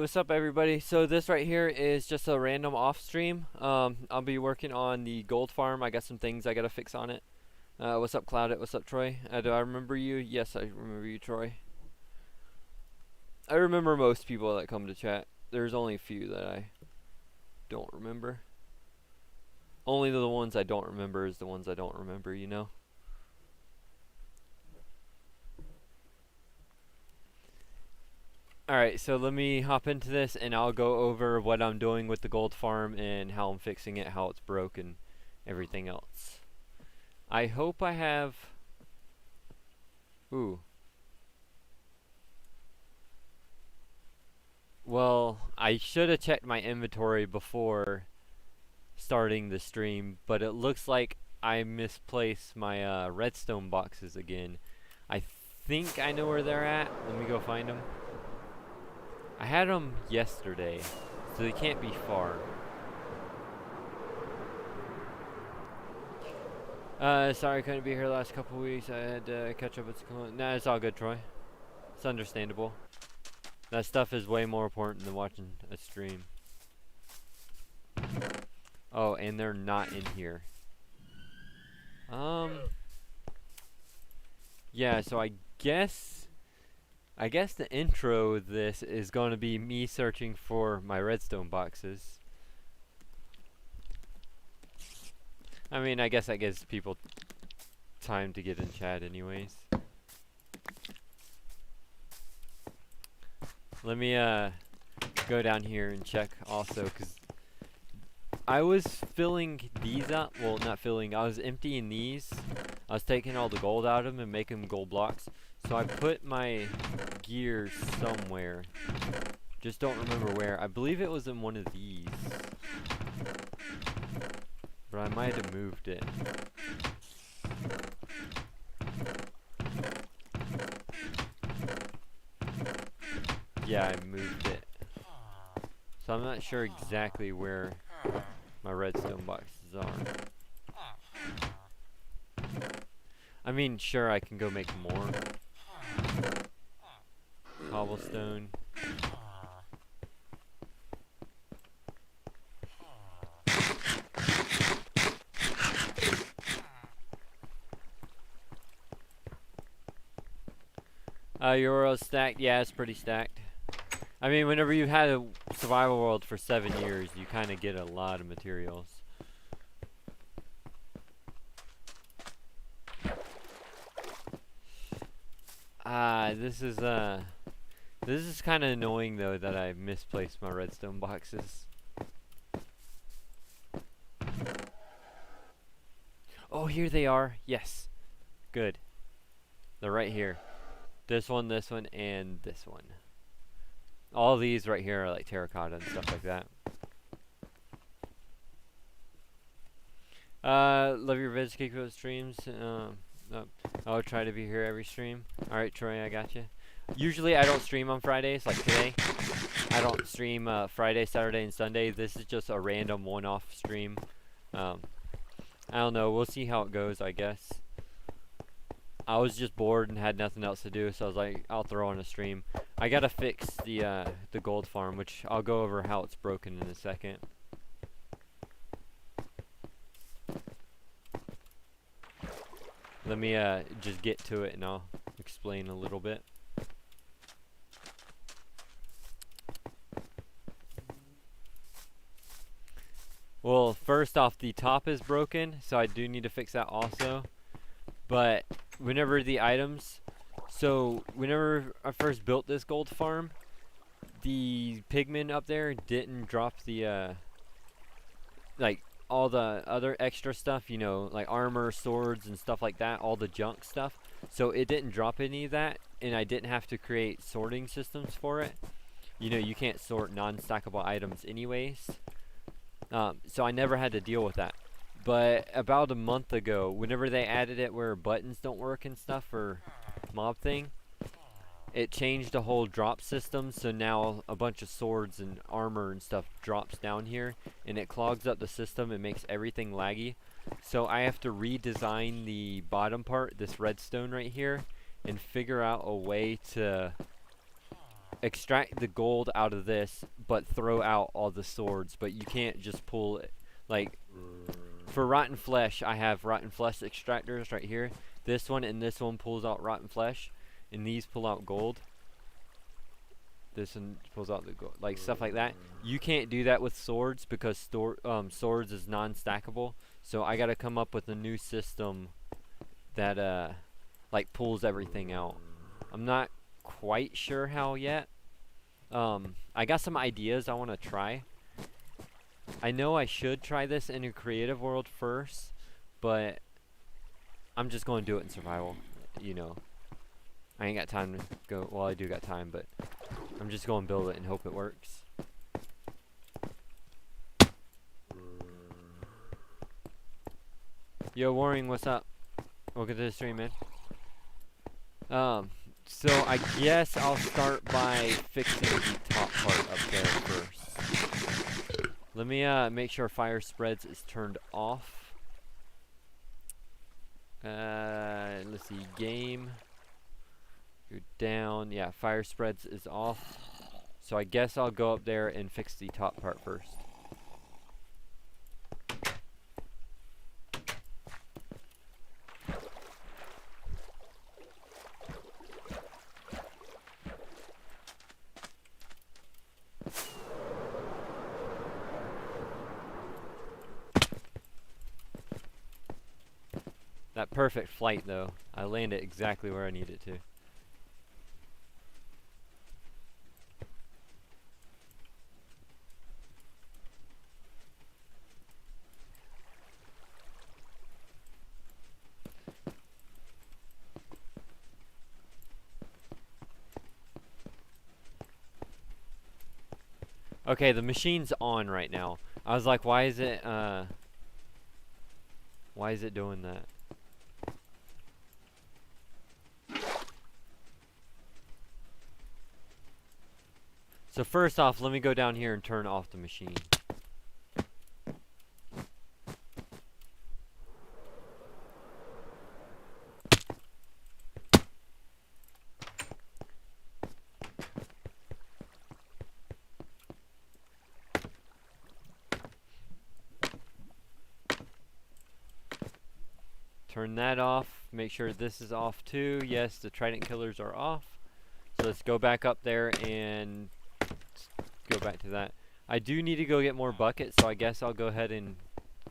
what's up everybody? So this right here is just a random off stream. I'll be working on the gold farm. I got some things I gotta fix on it. What's up Cloudit? What's up Troy? Do I remember you? Yes, I remember you, Troy. I remember most people that come to chat. There's only a few that I don't remember. Only the ones I don't remember is the ones I don't remember, you know? Alright, so let me hop into this and I'll go over what I'm doing with the gold farm and how I'm fixing it, how it's broke, and everything else. I hope I have... Ooh. Well, I should have checked my inventory before starting the stream, but it looks like I misplaced my redstone boxes again. I think I know where they're at. Let me go find them. I had them yesterday, so they can't be far. Sorry I couldn't be here the last couple weeks. I had to catch up with school. Nah, it's all good, Troy. It's understandable. That stuff is way more important than watching a stream. Oh, and they're not in here. Yeah, so I guess the intro of this is going to be me searching for my redstone boxes. I mean, I guess that gives people time to get in chat anyways. Let me go down here and check also, because I was filling these up. Well, not filling, I was emptying these. I was taking all the gold out of them and making them gold blocks. So I put my gear somewhere. Just don't remember where. I believe it was in one of these. But I might have moved it. Yeah, I moved it. So I'm not sure exactly where my redstone boxes are. I mean, sure, I can go make more. Cobblestone. Your world's stacked? Yeah, it's pretty stacked. I mean, whenever you've had a survival world for 7 years, you kind of get a lot of materials. This is kind of annoying though that I misplaced my redstone boxes. Oh, here they are. Yes. Good. They're right here. This one, and this one. All these right here are like terracotta and stuff like that. Love your vids, keep those streams. I'll try to be here every stream. Alright, Troy, I got you. Usually I don't stream on Fridays, like today. I don't stream Friday, Saturday, and Sunday. This is just a random one-off stream. I don't know. We'll see how it goes, I guess. I was just bored and had nothing else to do, so I was like, I'll throw on a stream. I gotta fix the gold farm, which I'll go over how it's broken in a second. Let me just get to it and I'll explain a little bit. Well, first off, the top is broken, so I do need to fix that also. But whenever the items, so whenever I first built this gold farm, the pigmen up there didn't drop the like all the other extra stuff, you know, like armor, swords, and stuff like that, all the junk stuff. So it didn't drop any of that, and I didn't have to create sorting systems for it. You know, you can't sort non-stackable items anyways. So I never had to deal with that. But about a month ago, whenever they added it where buttons don't work and stuff for mob thing, it changed the whole drop system, so now a bunch of swords and armor and stuff drops down here, and it clogs up the system and makes everything laggy. So I have to redesign the bottom part, this redstone right here, and figure out a way to extract the gold out of this, but throw out all the swords. But you can't just pull it. Like, for rotten flesh, I have rotten flesh extractors right here. This one and this one pulls out rotten flesh, and these pull out gold. This one pulls out the gold, like stuff like that. You can't do that with swords because swords is non-stackable. So I gotta come up with a new system that like pulls everything out. I'm not quite sure how yet. I got some ideas I want to try. I know I should try this in a creative world first, but I'm just going to do it in survival. You know, I ain't got time to go. Well, I do got time, but I'm just going to build it and hope it works. Yo, Warring, what's up? Welcome to the stream, man. So I guess I'll start by fixing the top part up there first. Let me make sure fire spreads is turned off. Let's see, game. Go down. Yeah, fire spreads is off. So I guess I'll go up there and fix the top part first. That perfect flight, though. I landed exactly where I needed to. Okay, the machine's on right now. I was like, why is it doing that? So first off, let me go down here and turn off the machine. Turn that off. Make sure this is off too. Yes, the trident killers are off. So let's go back up there and go back to that. I do need to go get more buckets, so I guess I'll go ahead and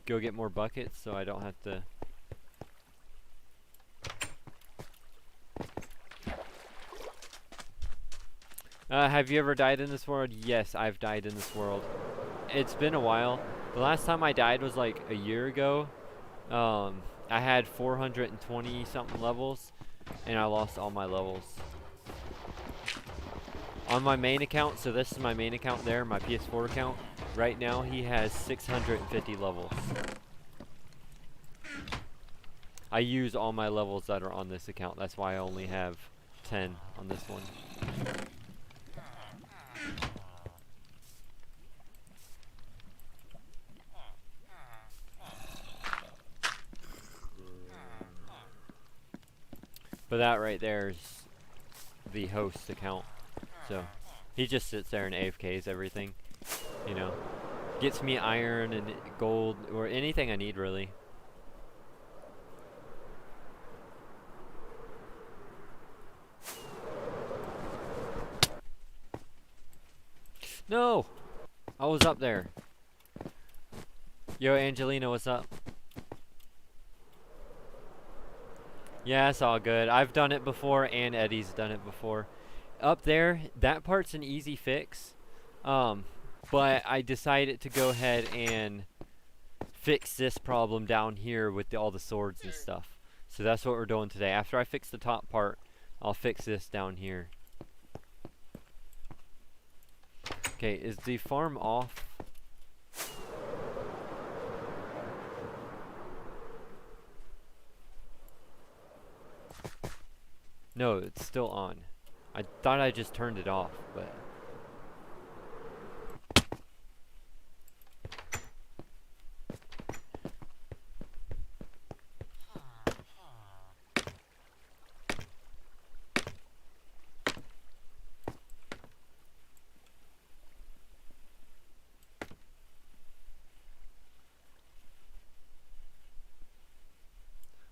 go get more buckets so I don't have to. Have you ever died in this world? Yes, I've died in this world. It's been a while. The last time I died was like a year ago. I had 420 something levels, and I lost all my levels. On my main account, so this is my main account there, my PS4 account. Right now, he has 650 levels. I use all my levels that are on this account. That's why I only have 10 on this one. But that right there is the host account. So he just sits there and AFKs everything. You know, gets me iron and gold or anything I need really. No! I was up there. Yo, Angelina, what's up? Yeah, it's all good. I've done it before, and Eddie's done it before. Up there, that part's an easy fix. But I decided to go ahead and fix this problem down here with all the swords and stuff. So that's what we're doing today. After I fix the top part, I'll fix this down here. Okay, is the farm off? No, it's still on. I thought I just turned it off, but...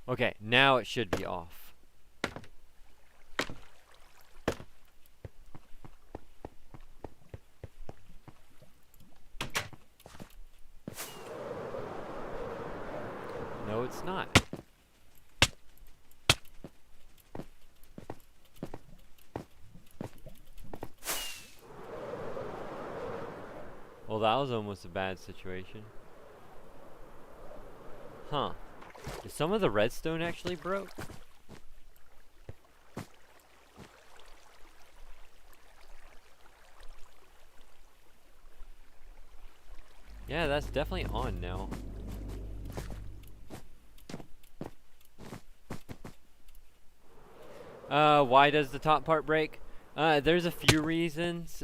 Okay, now it should be off. No, it's not. Well, that was almost a bad situation. Huh. Is some of the redstone actually broke? Yeah, that's definitely on now. Why does the top part break? There's a few reasons.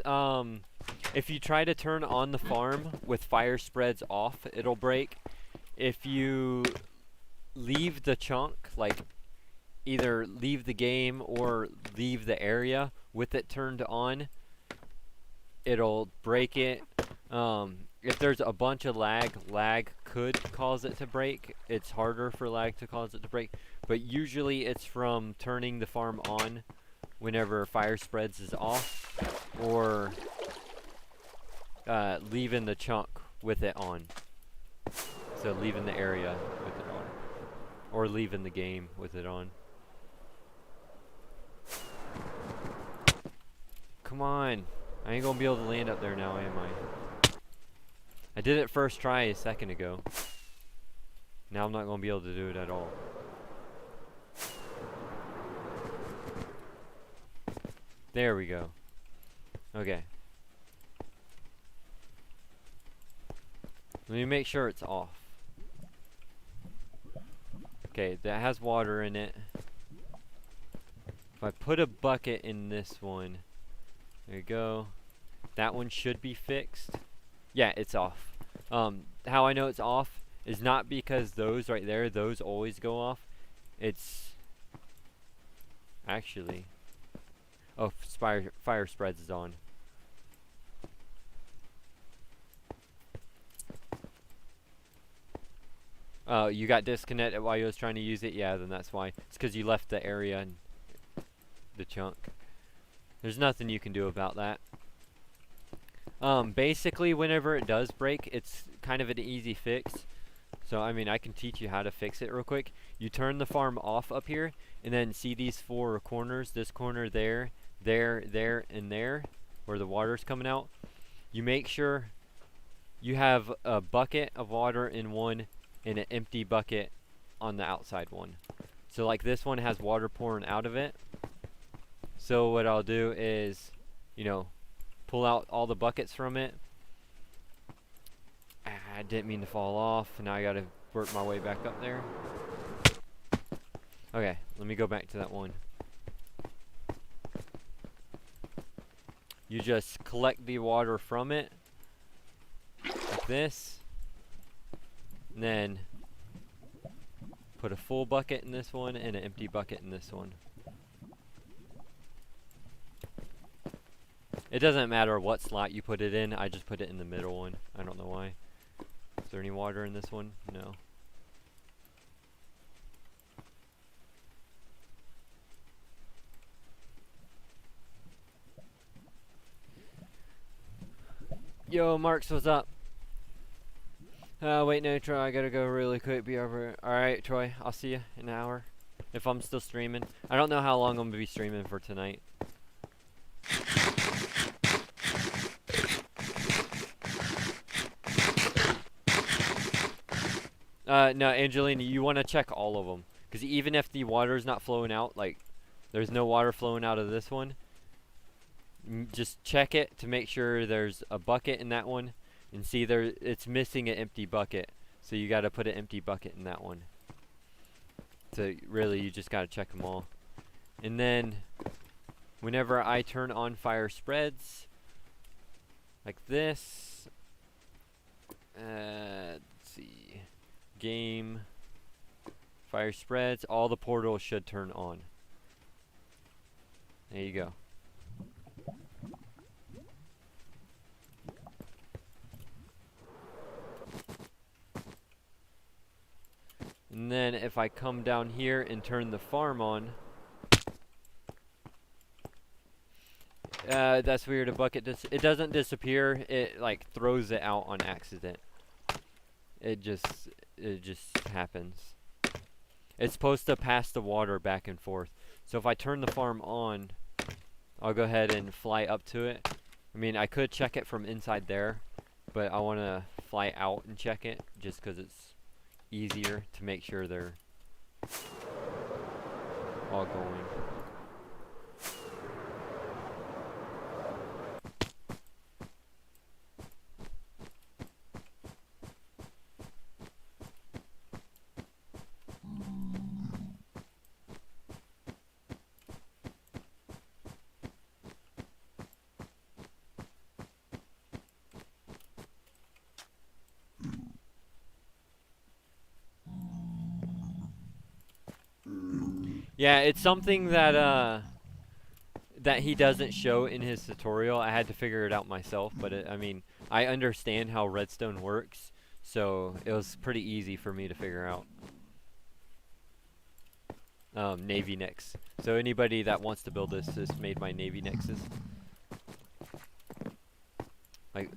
If you try to turn on the farm with fire spreads off, it'll break. If you leave the chunk, like either leave the game or leave the area with it turned on, it'll break it. If there's a bunch of lag could cause it to break. It's harder for lag to cause it to break, but usually it's from turning the farm on whenever fire spreads is off, or leaving the chunk with it on. So leaving the area with it on, or leaving the game with it on. Come on, I ain't gonna be able to land up there now, am I? I did it first try a second ago. Now I'm not gonna be able to do it at all. There we go. Okay. Let me make sure it's off. Okay, that has water in it. If I put a bucket in this one, there you go. That one should be fixed. Yeah, it's off. How I know it's off is not because those right there, those always go off. It's actually, oh, fire spreads is on. Oh, you got disconnected while you was trying to use it? Yeah, then that's why. It's because you left the area and the chunk. There's nothing you can do about that. Basically, whenever it does break, it's kind of an easy fix. So, I mean, I can teach you how to fix it real quick. You turn the farm off up here, and then see these four corners, this corner there, there, and there, where the water's coming out. You make sure you have a bucket of water in one, and an empty bucket on the outside one. So, like, this one has water pouring out of it. So, what I'll do is, you know, pull out all the buckets from it. I didn't mean to fall off. Now I gotta work my way back up there. Okay, let me go back to that one. You just collect the water from it, like this. And then put a full bucket in this one and an empty bucket in this one. It doesn't matter what slot you put it in, I just put it in the middle one. I don't know why. Is there any water in this one? No. Yo, Marks, what's up? Wait, no, Troy, I gotta go really quick, be over. Alright, Troy, I'll see you in an hour. If I'm still streaming. I don't know how long I'm gonna be streaming for tonight. No, Angelina, you want to check all of them. Because even if the water is not flowing out, like, there's no water flowing out of this one, just check it to make sure there's a bucket in that one. And see, it's missing an empty bucket. So you got to put an empty bucket in that one. So really, you just got to check them all. And then, whenever I turn on fire spreads, like this, let's see, game, fire spreads, all the portals should turn on. There you go. And And then if I come down here and turn the farm on, that's weird. A bucket it doesn't disappear. It like throws it out on accident. It just happens. It's supposed to pass the water back and forth. So if I turn the farm on, I'll go ahead and fly up to it. I mean, I could check it from inside there, but I want to fly out and check it just because it's easier to make sure they're all going. Yeah, it's something that that he doesn't show in his tutorial. I had to figure it out myself, but I mean, I understand how redstone works, so it was pretty easy for me to figure out. Navy Nix. So anybody that wants to build this has made my Navy Nixes. Like,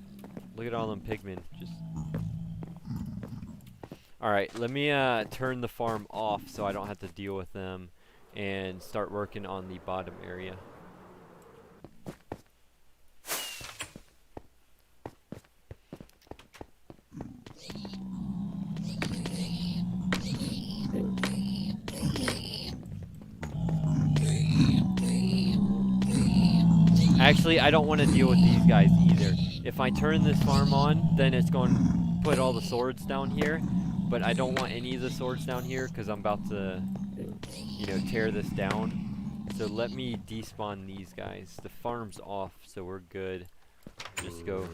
look at all them pigmen. Just. Alright, let me turn the farm off so I don't have to deal with them and start working on the bottom area. Actually, I don't want to deal with these guys either. If I turn this farm on, then it's going to put all the swords down here. But I don't want any of the swords down here because I'm about to, you know, tear this down. So let me despawn these guys. The farm's off, so we're good. Just go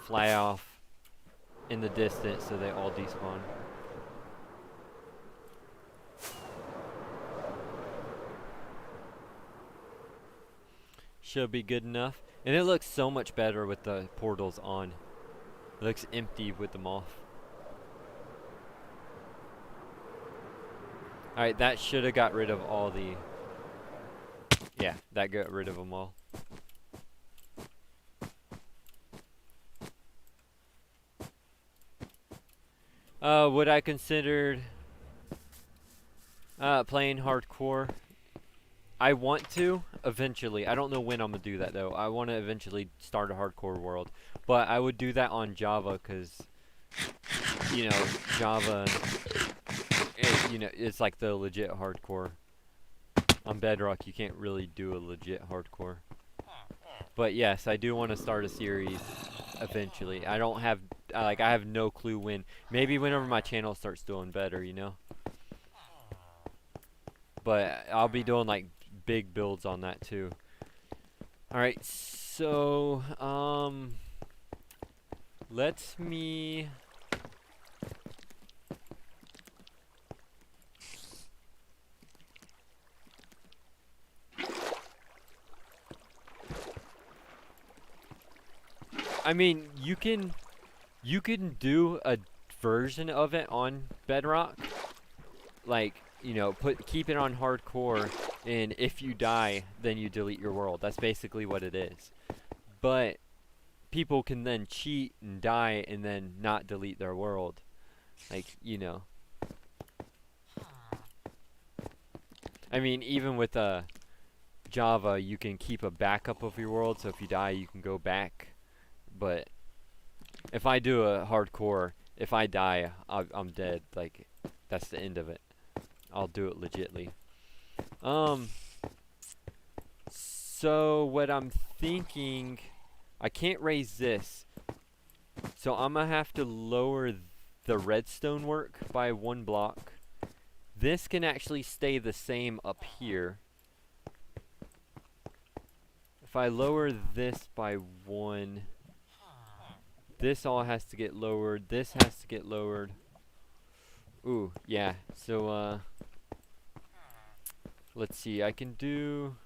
fly off in the distance so they all despawn. Should be good enough. And it looks so much better with the portals on. It looks empty with them off. Alright, that should have got rid of all the... Yeah, that got rid of them all. Would I consider playing hardcore? I want to, eventually. I don't know when I'm going to do that, though. I want to eventually start a hardcore world. But I would do that on Java, because, you know, Java, you know, it's like the legit hardcore. On Bedrock, you can't really do a legit hardcore. But yes, I do want to start a series eventually. I don't have, I have no clue when. Maybe whenever my channel starts doing better, you know? But I'll be doing, like, big builds on that too. Alright, so let me I mean, you can do a version of it on Bedrock. Like, you know, keep it on hardcore, and if you die, then you delete your world. That's basically what it is. But people can then cheat and die and then not delete their world. Like, you know. I mean, even with Java, you can keep a backup of your world, so if you die, you can go back. But if I do a hardcore, if I die, I'm dead. Like, that's the end of it. I'll do it legitly. So what I'm thinking, I can't raise this. So I'm gonna have to lower the redstone work by 1 block. This can actually stay the same up here. If I lower this by 1, this all has to get lowered. This has to get lowered. Ooh, yeah. So, let's see. I can do...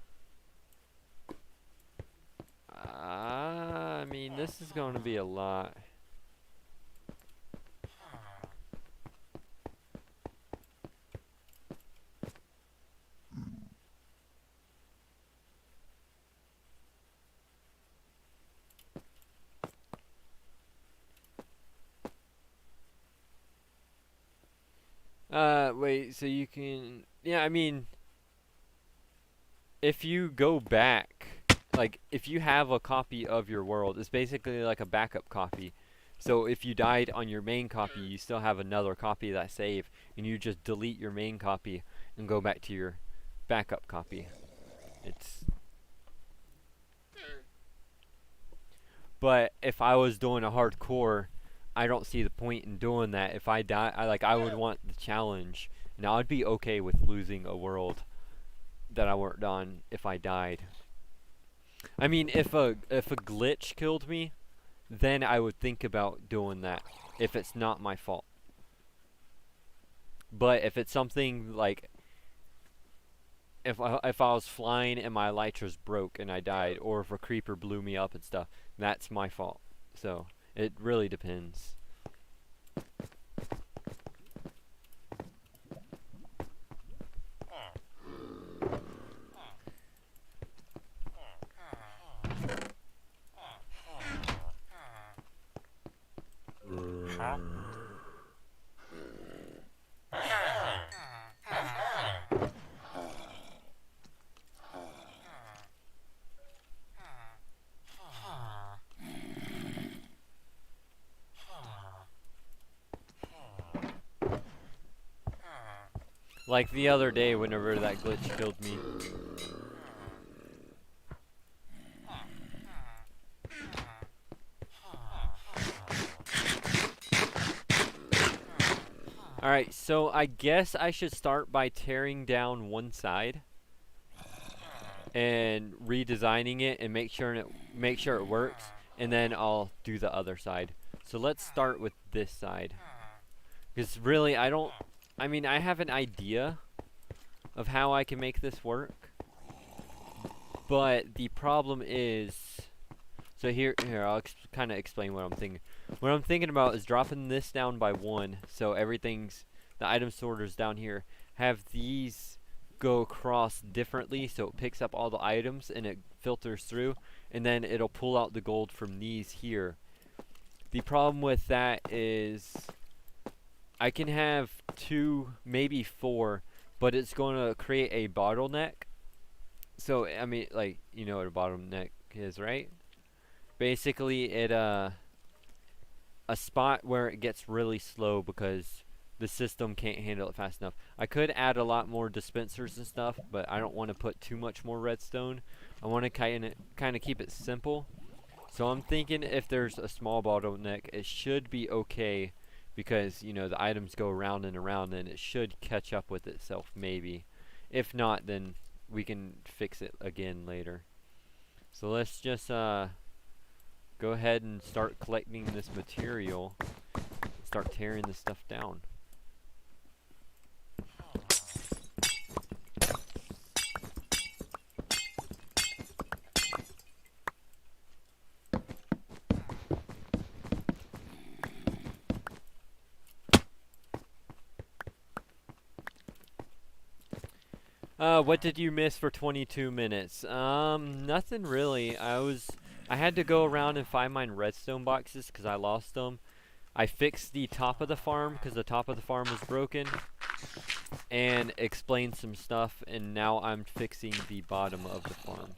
I mean, this is going to be a lot. Wait, so you can, yeah, I mean, if you go back, like, if you have a copy of your world, it's basically like a backup copy. So if you died on your main copy, you still have another copy of that save, and you just delete your main copy and go back to your backup copy. It's, but if I was doing a hardcore, I don't see the point in doing that. If I die, I would want the challenge. Now I'd be okay with losing a world that I worked on if I died. I mean, if a glitch killed me, then I would think about doing that if it's not my fault. But if it's something like if I was flying and my elytras broke and I died, or if a creeper blew me up and stuff, that's my fault. So it really depends. Like the other day, whenever that glitch killed me. Alright, so I guess I should start by tearing down one side and redesigning it and make sure it works, and then I'll do the other side. So let's start with this side. Because really, I mean, I have an idea of how I can make this work. But the problem is, so here I'll kind of explain what I'm thinking. What I'm thinking about is dropping this down by 1, so the item sorters down here have these go across differently, so it picks up all the items and it filters through, and then it'll pull out the gold from these here. The problem with that is I can have 2, maybe 4, but it's going to create a bottleneck. So, I mean, like, you know what a bottleneck is, right? Basically, a spot where it gets really slow because the system can't handle it fast enough. I could add a lot more dispensers and stuff, but I don't want to put too much more redstone. I want to kind of keep it simple. So I'm thinking if there's a small bottleneck, it should be okay, because, you know, the items go around and around and it should catch up with itself maybe. If not, then we can fix it again later. So let's just go ahead and start collecting this material. Start tearing this stuff down. What did you miss for 22 minutes? Nothing really. I had to go around and find my redstone boxes because I lost them. I fixed the top of the farm because the top of the farm was broken, and explained some stuff, and now I'm fixing the bottom of the farm.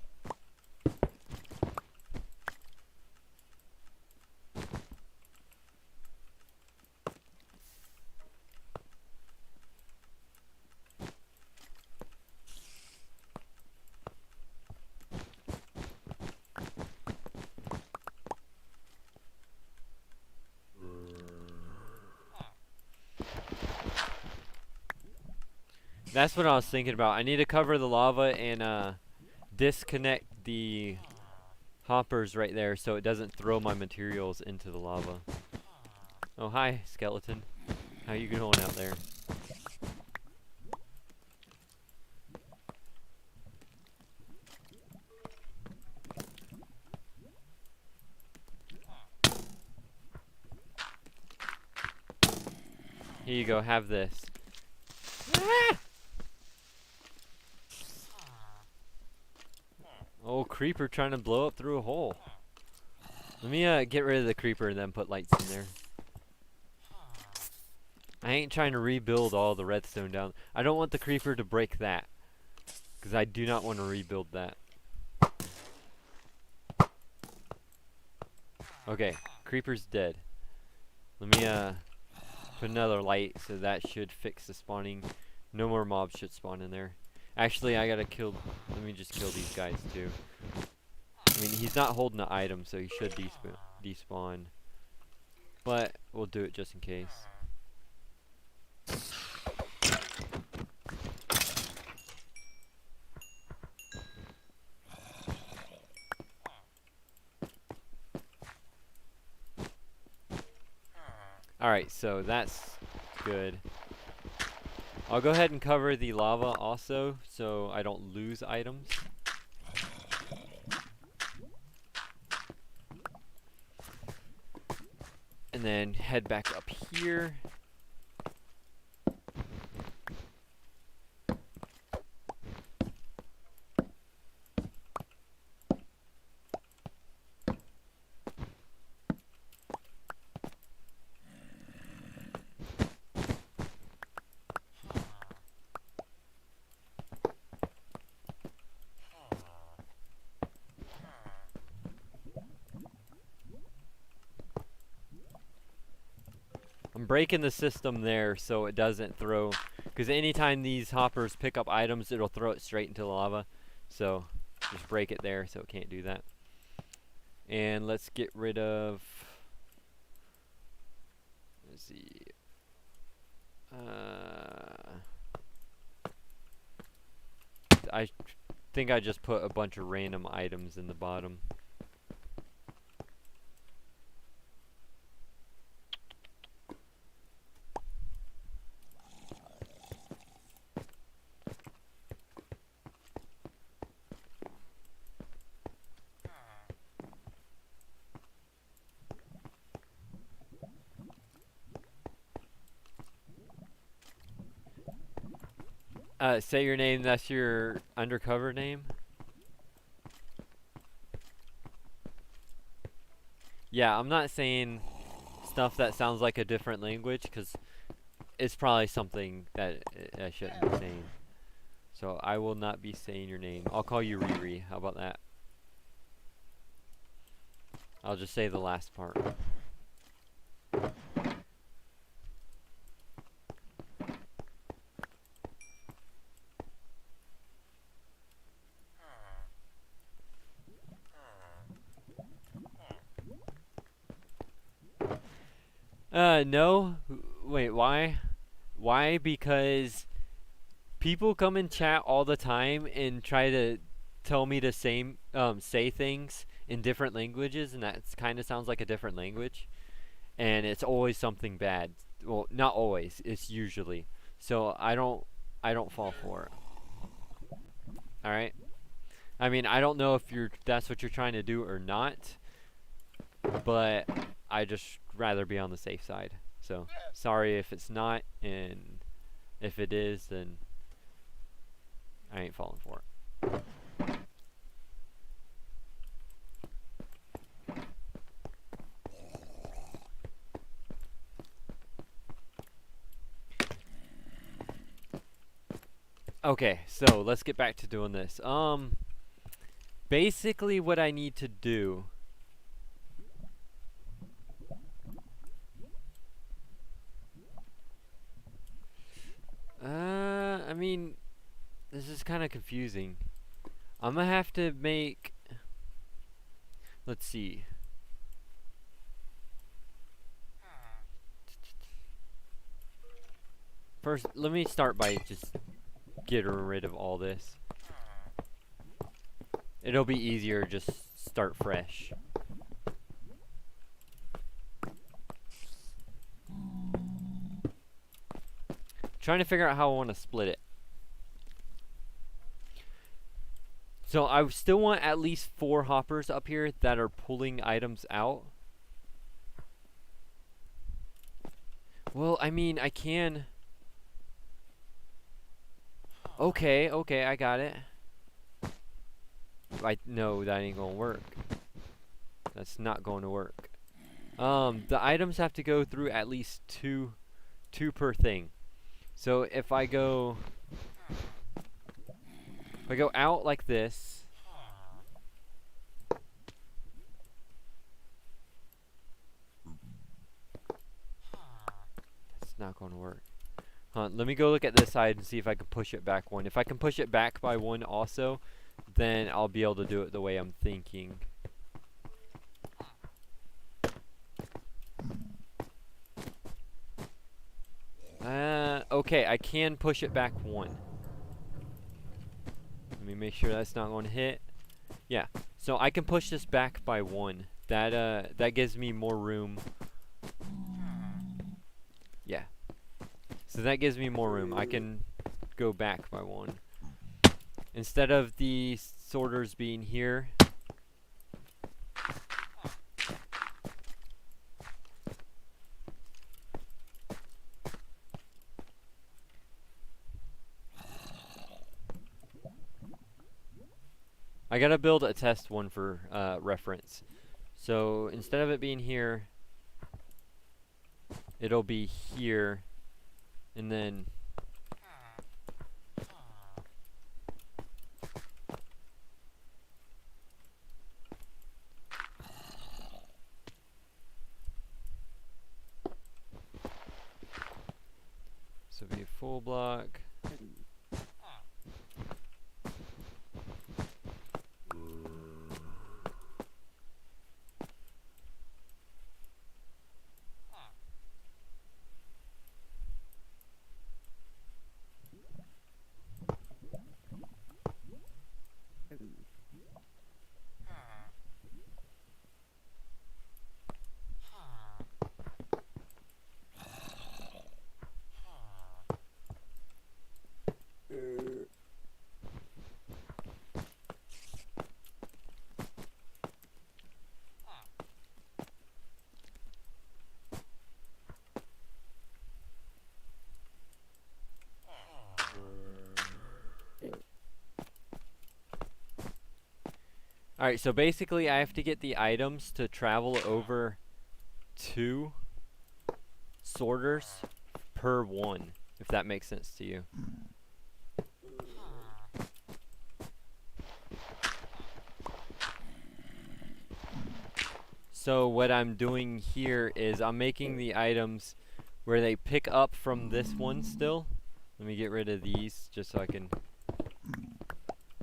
That's what I was thinking about. I need to cover the lava and disconnect the hoppers right there so it doesn't throw my materials into the lava. Oh, hi, skeleton. How you going out there? Here you go, have this. Ah! Oh, creeper trying to blow up through a hole. Let me get rid of the creeper and then put lights in there. I ain't trying to rebuild all the redstone down. I don't want the creeper to break that. Because I do not want to rebuild that. Okay, creeper's dead. Let me put another light, so that should fix the spawning. No more mobs should spawn in there. Actually, I gotta kill. Let me just kill these guys too. I mean, he's not holding the item, so he should despawn. But we'll do it just in case. Alright, so that's good. I'll go ahead and cover the lava also, so I don't lose items. And then head back up here. I'm breaking the system there so it doesn't throw, because anytime these hoppers pick up items, it'll throw it straight into the lava. So just break it there so it can't do that. And let's get rid of, let's see, I think I just put a bunch of random items in the bottom. Say your name, that's your undercover name? Yeah, I'm not saying stuff that sounds like a different language, because it's probably something that I shouldn't be saying. So I will not be saying your name. I'll call you Riri. How about that? I'll just say the last part. No. Wait, why? Why? Because people come in chat all the time and try to tell me to say things in different languages, and that kind of sounds like a different language. And it's always something bad. Well, not always. It's usually. So I don't fall for it. All right. I mean, I don't know if that's what you're trying to do or not, but I just rather be on the safe side. So sorry if it's not, and if it is, then I ain't falling for it. Okay, so let's get back to doing this. Basically what I need to do, I mean, this is kind of confusing. I'm gonna have to make, let's see. First, let me start by just getting rid of all this. It'll be easier just start fresh. Trying to figure out how I want to split it. So I still want at least 4 hoppers up here that are pulling items out. Well, I mean, I can. Okay, I got it. No, that ain't gonna work. That's not going to work. The items have to go through at least two 2 per thing. So if I go out like this, it's not going to work. Let me go look at this side and see if I can push it back 1. If I can push it back by 1 also, then I'll be able to do it the way I'm thinking. Okay, I can push it back 1. Let me make sure that's not going to hit. Yeah, so I can push this back by 1. That gives me more room. Yeah. So that gives me more room. I can go back by 1. Instead of the sorters being here, I gotta build a test one for reference. So instead of it being here, it'll be here, and then so it'll be a full block. Alright, so basically I have to get the items to travel over 2 sorters per 1, if that makes sense to you. So what I'm doing here is I'm making the items where they pick up from this one still. Let me get rid of these just so I can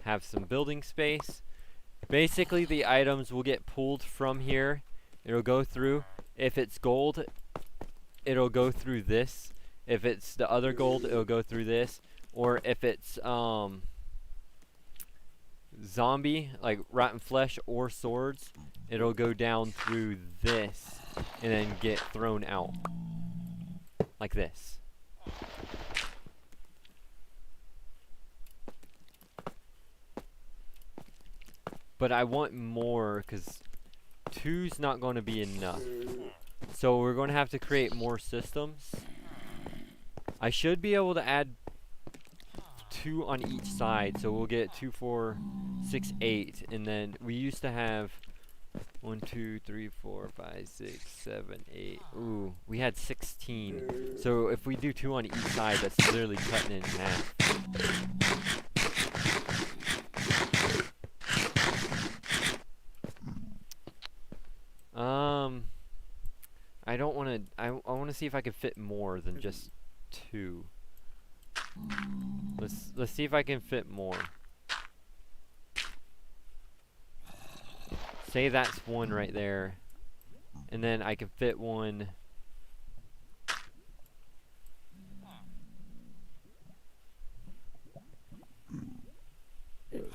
have some building space. Basically the items will get pulled from here. It'll go through. If it's gold, it'll go through this. If it's the other gold, it'll go through this. Or if it's zombie, like rotten flesh or swords, it'll go down through this and then get thrown out. Like this. But I want more because 2's not going to be enough. So we're going to have to create more systems. I should be able to add 2 on each side. So we'll get 2, 4, 6, 8. And then we used to have 1, 2, 3, 4, 5, 6, 7, 8. Ooh, we had 16. So if we do 2 on each side, that's literally cutting it in half. I don't want to. I want to see if I can fit more than just 2. Let's see if I can fit more. Say that's 1 right there, and then I can fit 1.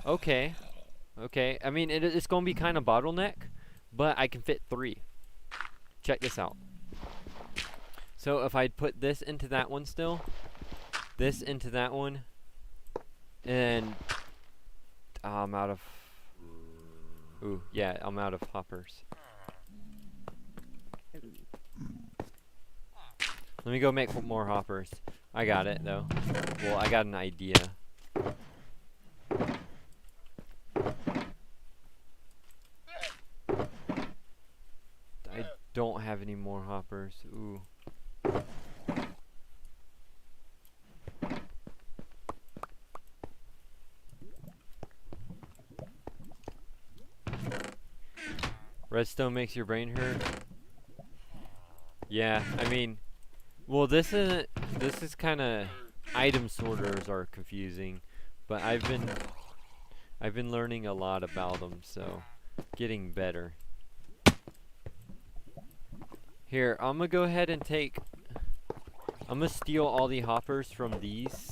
Okay. Okay. I mean, it's gonna be kind of bottleneck, but I can fit 3. Check this out. So if I put this into that one still, this into that one, and I'm out of. Ooh, yeah, I'm out of hoppers. Let me go make more hoppers. I got it though. Well, I got an idea. I don't have any more hoppers. Ooh. Redstone makes your brain hurt. Yeah, I mean, well, this is kind of, item sorters are confusing, but I've been learning a lot about them, so getting better. Here, I'm gonna go ahead and I'm gonna steal all the hoppers from these.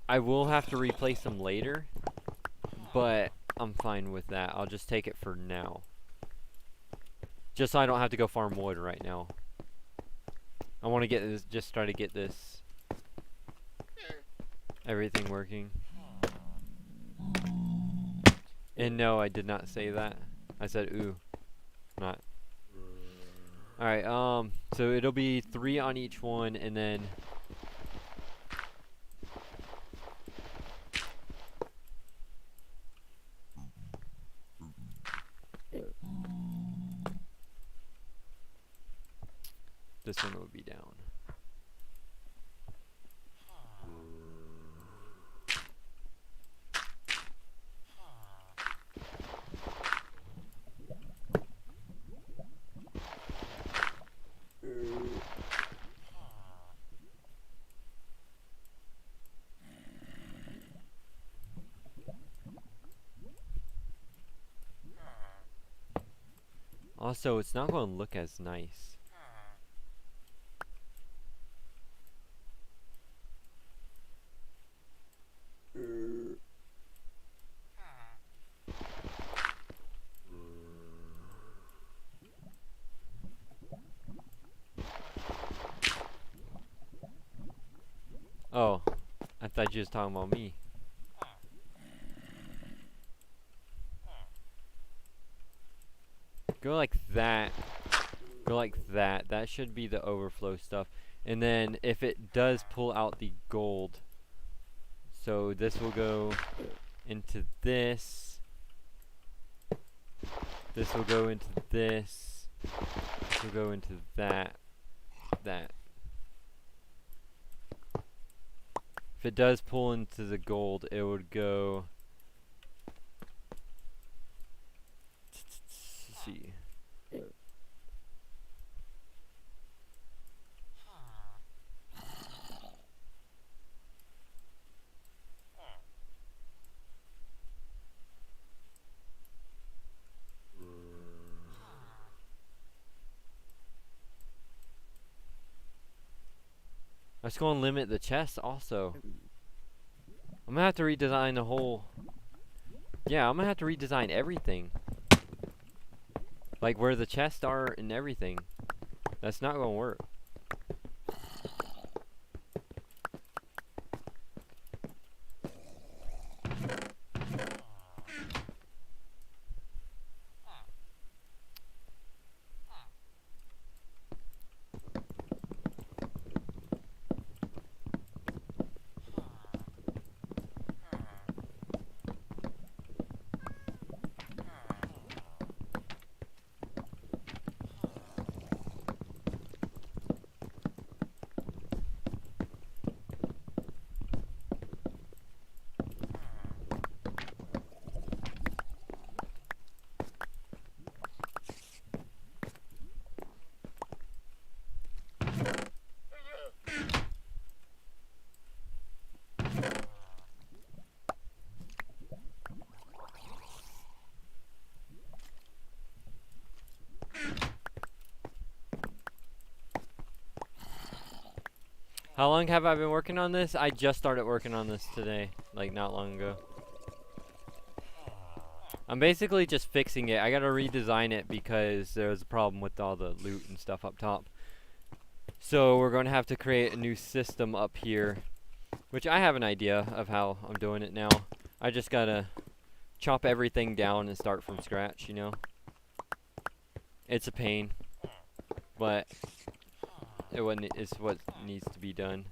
I will have to replace them later, but I'm fine with that. I'll just take it for now. Just so I don't have to go farm wood right now. I want to get this, just try to get this, everything working. And no, I did not say that. I said ooh. Not. Alright, so it'll be 3 on each one, and then this one will be down. Also, it's not going to look as nice. Oh, I thought you was talking about me. Go like that. Go like that. That should be the overflow stuff. And then if it does pull out the gold, so this will go into this. This will go into this. This will go into that. That. If it does pull into the gold, it would go. Let's see. I was going to limit the chest also. I'm going to have to redesign the whole. Yeah, I'm going to have to redesign everything. Like where the chests are and everything. That's not going to work. How long have I been working on this? I just started working on this today, like not long ago. I'm basically just fixing it. I gotta redesign it because there was a problem with all the loot and stuff up top. So we're going to have to create a new system up here, which I have an idea of how I'm doing it now. I just gotta chop everything down and start from scratch, you know? It's a pain, but it's what needs to be done.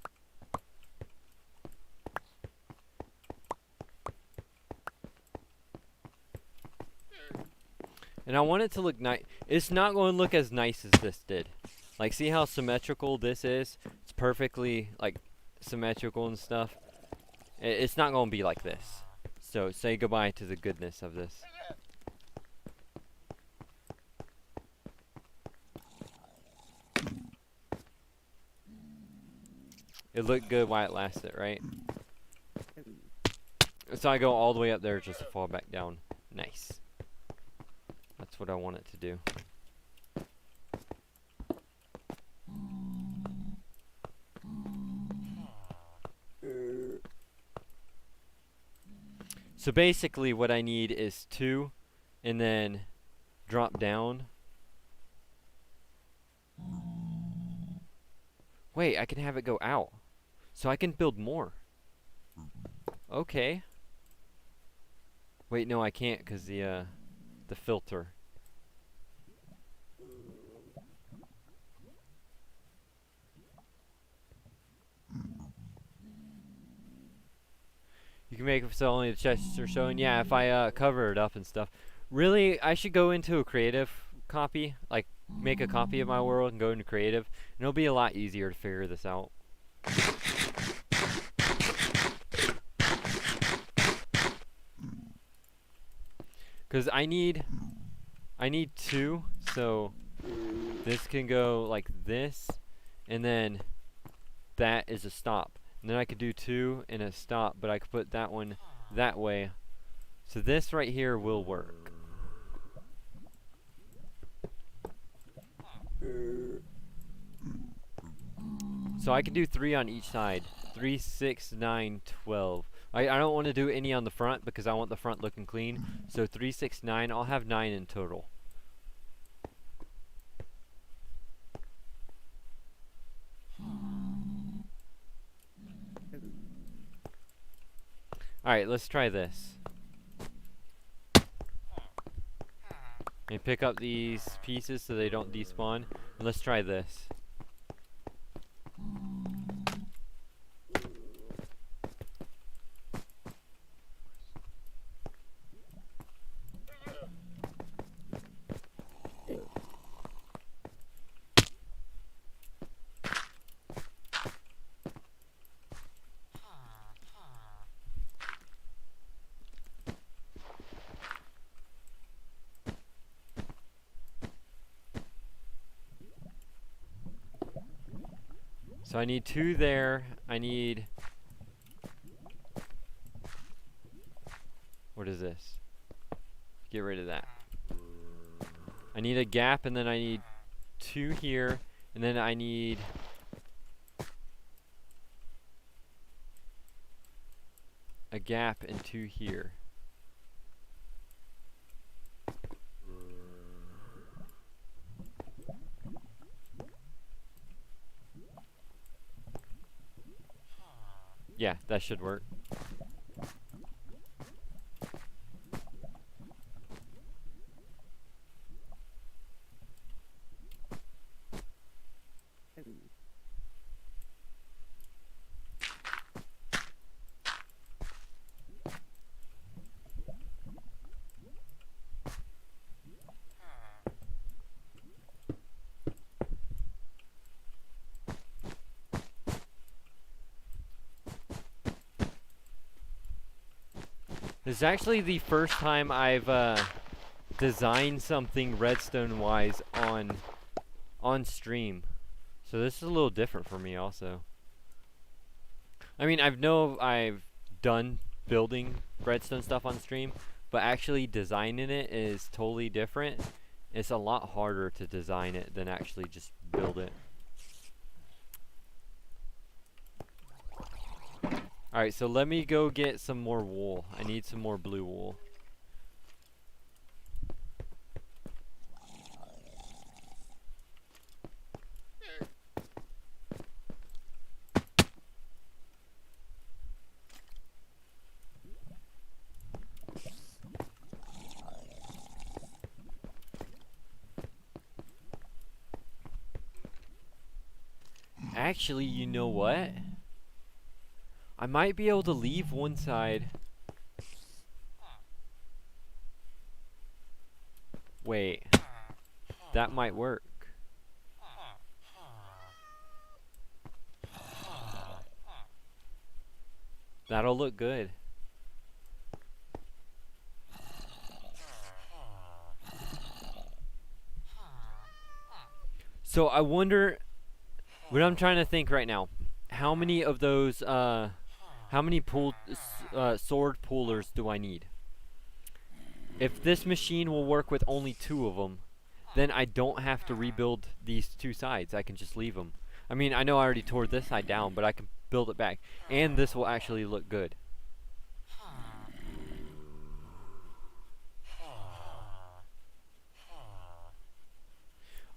And I want it to look nice. It's not going to look as nice as this did. Like, see how symmetrical this is? It's perfectly, like, symmetrical and stuff. It's not going to be like this. So, say goodbye to the goodness of this. It looked good while it lasted, right? So I go all the way up there just to fall back down. Nice. That's what I want it to do. So basically what I need is 2 and then drop down. Wait, I can have it go out. So I can build more. Okay. Wait, no, I can't because the filter. You can make it so only the chests are showing. Yeah, if I cover it up and stuff. Really, I should go into a creative copy. Like, make a copy of my world and go into creative. And it'll be a lot easier to figure this out. Because I need 2, so this can go like this, and then that is a stop. And then I could do 2 and a stop, but I could put that one that way. So this right here will work. So I can do 3 on each side. 3, 6, 9, 12. I don't want to do any on the front because I want the front looking clean. So 3, 6, 9. I'll have 9 in total. Alright, let's try this. And pick up these pieces so they don't despawn. And let's try this. So I need 2 there. I need... What is this? Get rid of that. I need a gap, and then I need 2 here, and then I need... a gap and 2 here. Yeah, that should work. This is actually the first time I've designed something redstone-wise on stream. So this is a little different for me also. I mean, I've done building redstone stuff on stream, but actually designing it is totally different. It's a lot harder to design it than actually just build it. Alright, so let me go get some more wool. I need some more blue wool. Actually, you know what? I might be able to leave one side. Wait. That might work. That'll look good. So I wonder, what I'm trying to think right now, how many of those, how many sword pullers do I need? If this machine will work with only 2 of them, then I don't have to rebuild these 2 sides. I can just leave them. I mean, I know I already tore this side down, but I can build it back. And this will actually look good.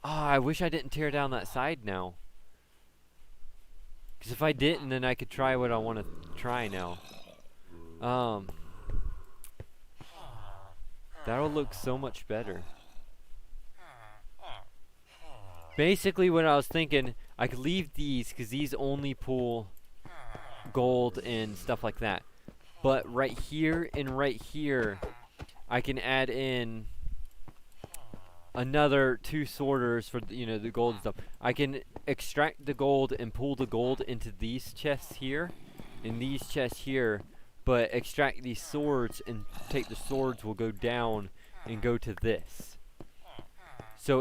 Ah, I wish I didn't tear down that side now. Because if I didn't, then I could try what I want to try now. That'll look so much better. Basically, what I was thinking, I could leave these because these only pull gold and stuff like that. But right here and right here, I can add in another 2 sorters for the gold stuff. I can extract the gold and pull the gold into these chests here and these chests here, but extract these swords and take the swords will go down and go to this. So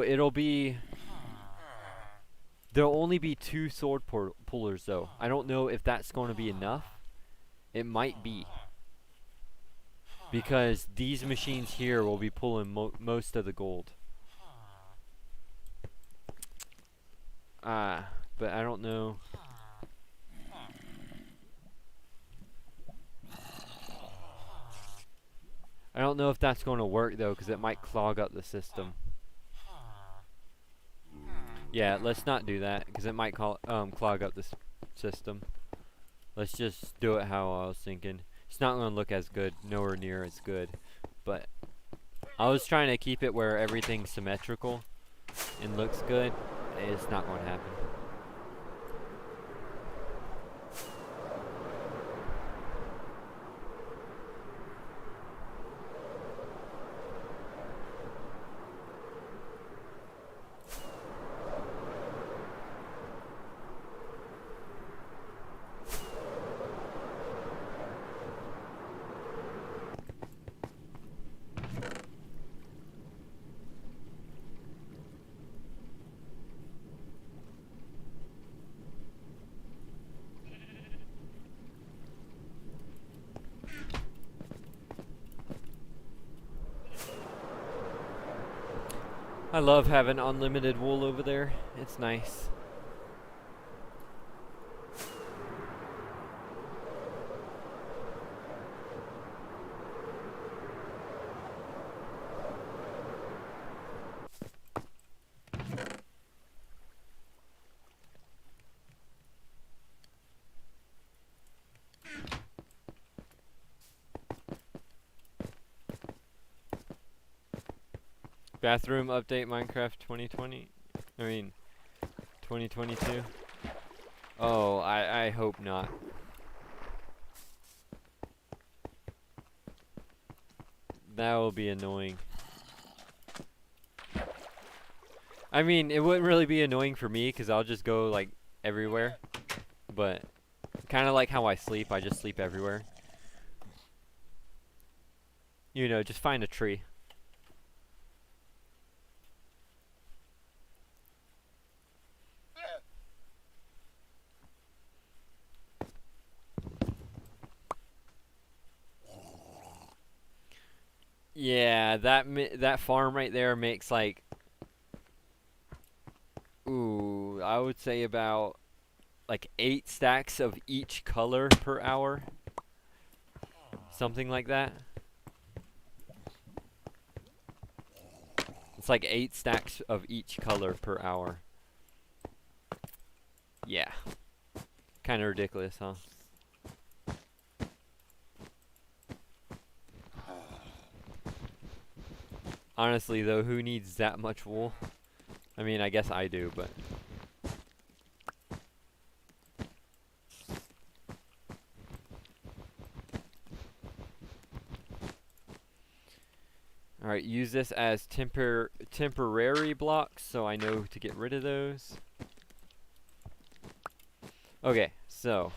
there'll only be 2 sword pullers though. I don't know if that's going to be enough. It might be, because these machines here will be pulling most of the gold. But I don't know. I don't know if that's going to work though, because it might clog up the system. Yeah, let's not do that, because it might clog up the system. Let's just do it how I was thinking. It's not going to look as good, nowhere near as good. But I was trying to keep it where everything's symmetrical and looks good. It's not going to happen. I love having unlimited wool over there. It's nice. Bathroom update Minecraft 2020. I mean, 2022. Oh, I hope not. That will be annoying. I mean, it wouldn't really be annoying for me because I'll just go like everywhere. But kind of like how I sleep, I just sleep everywhere. You know, just find a tree. Yeah, that farm right there makes like, ooh, I would say about like 8 stacks of each color per hour. Something like that. It's like 8 stacks of each color per hour. Yeah. Kind of ridiculous, huh? Honestly, though, who needs that much wool? I mean, I guess I do, but... Alright, use this as temporary blocks, so I know to get rid of those. Okay, so...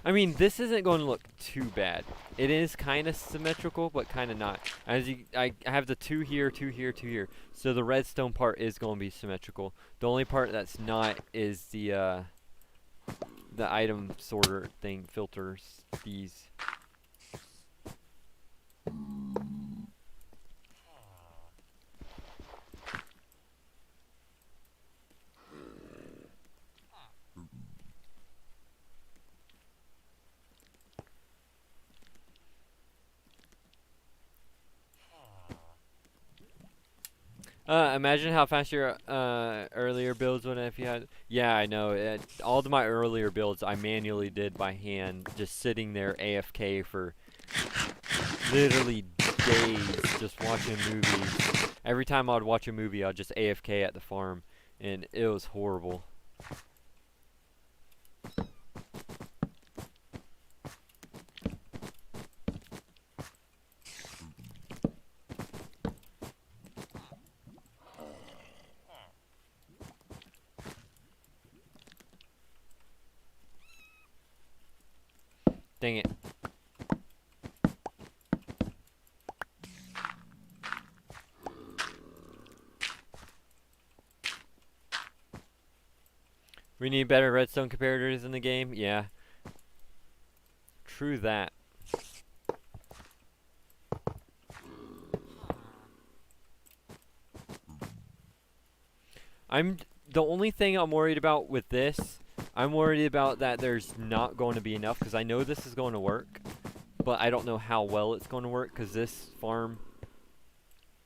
I mean, this isn't going to look too bad. it is kind of symmetrical, but kind of not. I have the 2 here, 2 here, 2 here. So the redstone part is going to be symmetrical. The only part that's not is the item sorter thing, filters, these. Imagine how fast your earlier builds would have if you had. Yeah, I know. All of my earlier builds I manually did by hand, just sitting there AFK for literally days, just watching movies. Every time I'd watch a movie, I'd just AFK at the farm, and it was horrible. Dang it. We need better redstone comparators in the game? Yeah. True that. The only thing I'm worried about with this, I'm worried about that there's not going to be enough, because I know this is going to work, but I don't know how well it's going to work, because this farm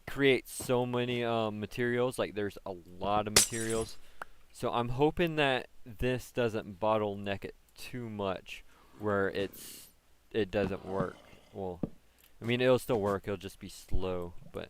creates so many materials. Like, there's a lot of materials. So I'm hoping that this doesn't bottleneck it too much, where it doesn't work. Well, I mean, it'll still work, it'll just be slow, but...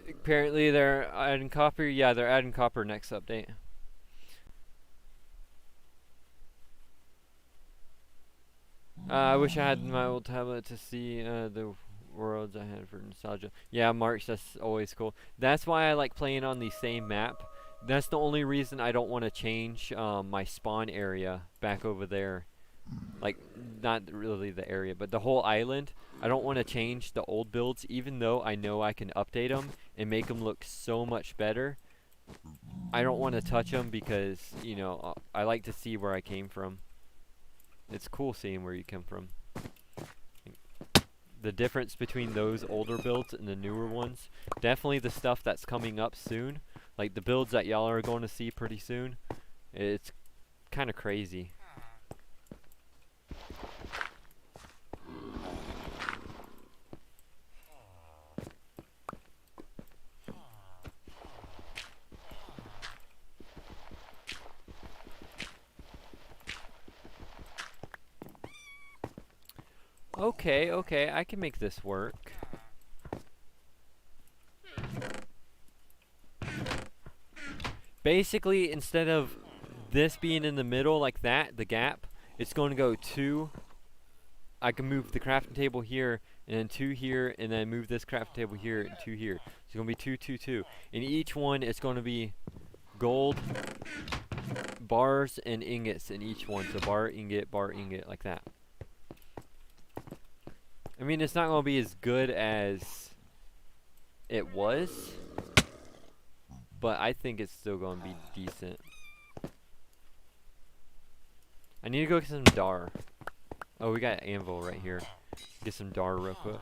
Apparently they're adding copper. Yeah, they're adding copper next update. I wish I had my old tablet to see the worlds I had for nostalgia. Yeah, March, that's always cool. That's why I like playing on the same map. That's the only reason I don't want to change my spawn area back over there. Like, not really the area, but the whole island. I don't want to change the old builds, even though I know I can update them and make them look so much better. I don't want to touch them because, you know, I like to see where I came from. It's cool seeing where you come from. The difference between those older builds and the newer ones, definitely the stuff that's coming up soon, like the builds that y'all are going to see pretty soon, it's kind of crazy. Okay, okay, I can make this work. Basically, instead of this being in the middle like that, the gap, it's going to go 2. I can move the crafting table here, and then 2 here, and then move this crafting table here, and 2 here. So it's going to be 2, 2, 2. And each one is going to be gold, bars, and ingots in each one. So bar, ingot, like that. I mean, it's not going to be as good as it was, but I think it's still going to be decent. I need to go get some dar. Oh, we got anvil right here. Get some dar real quick.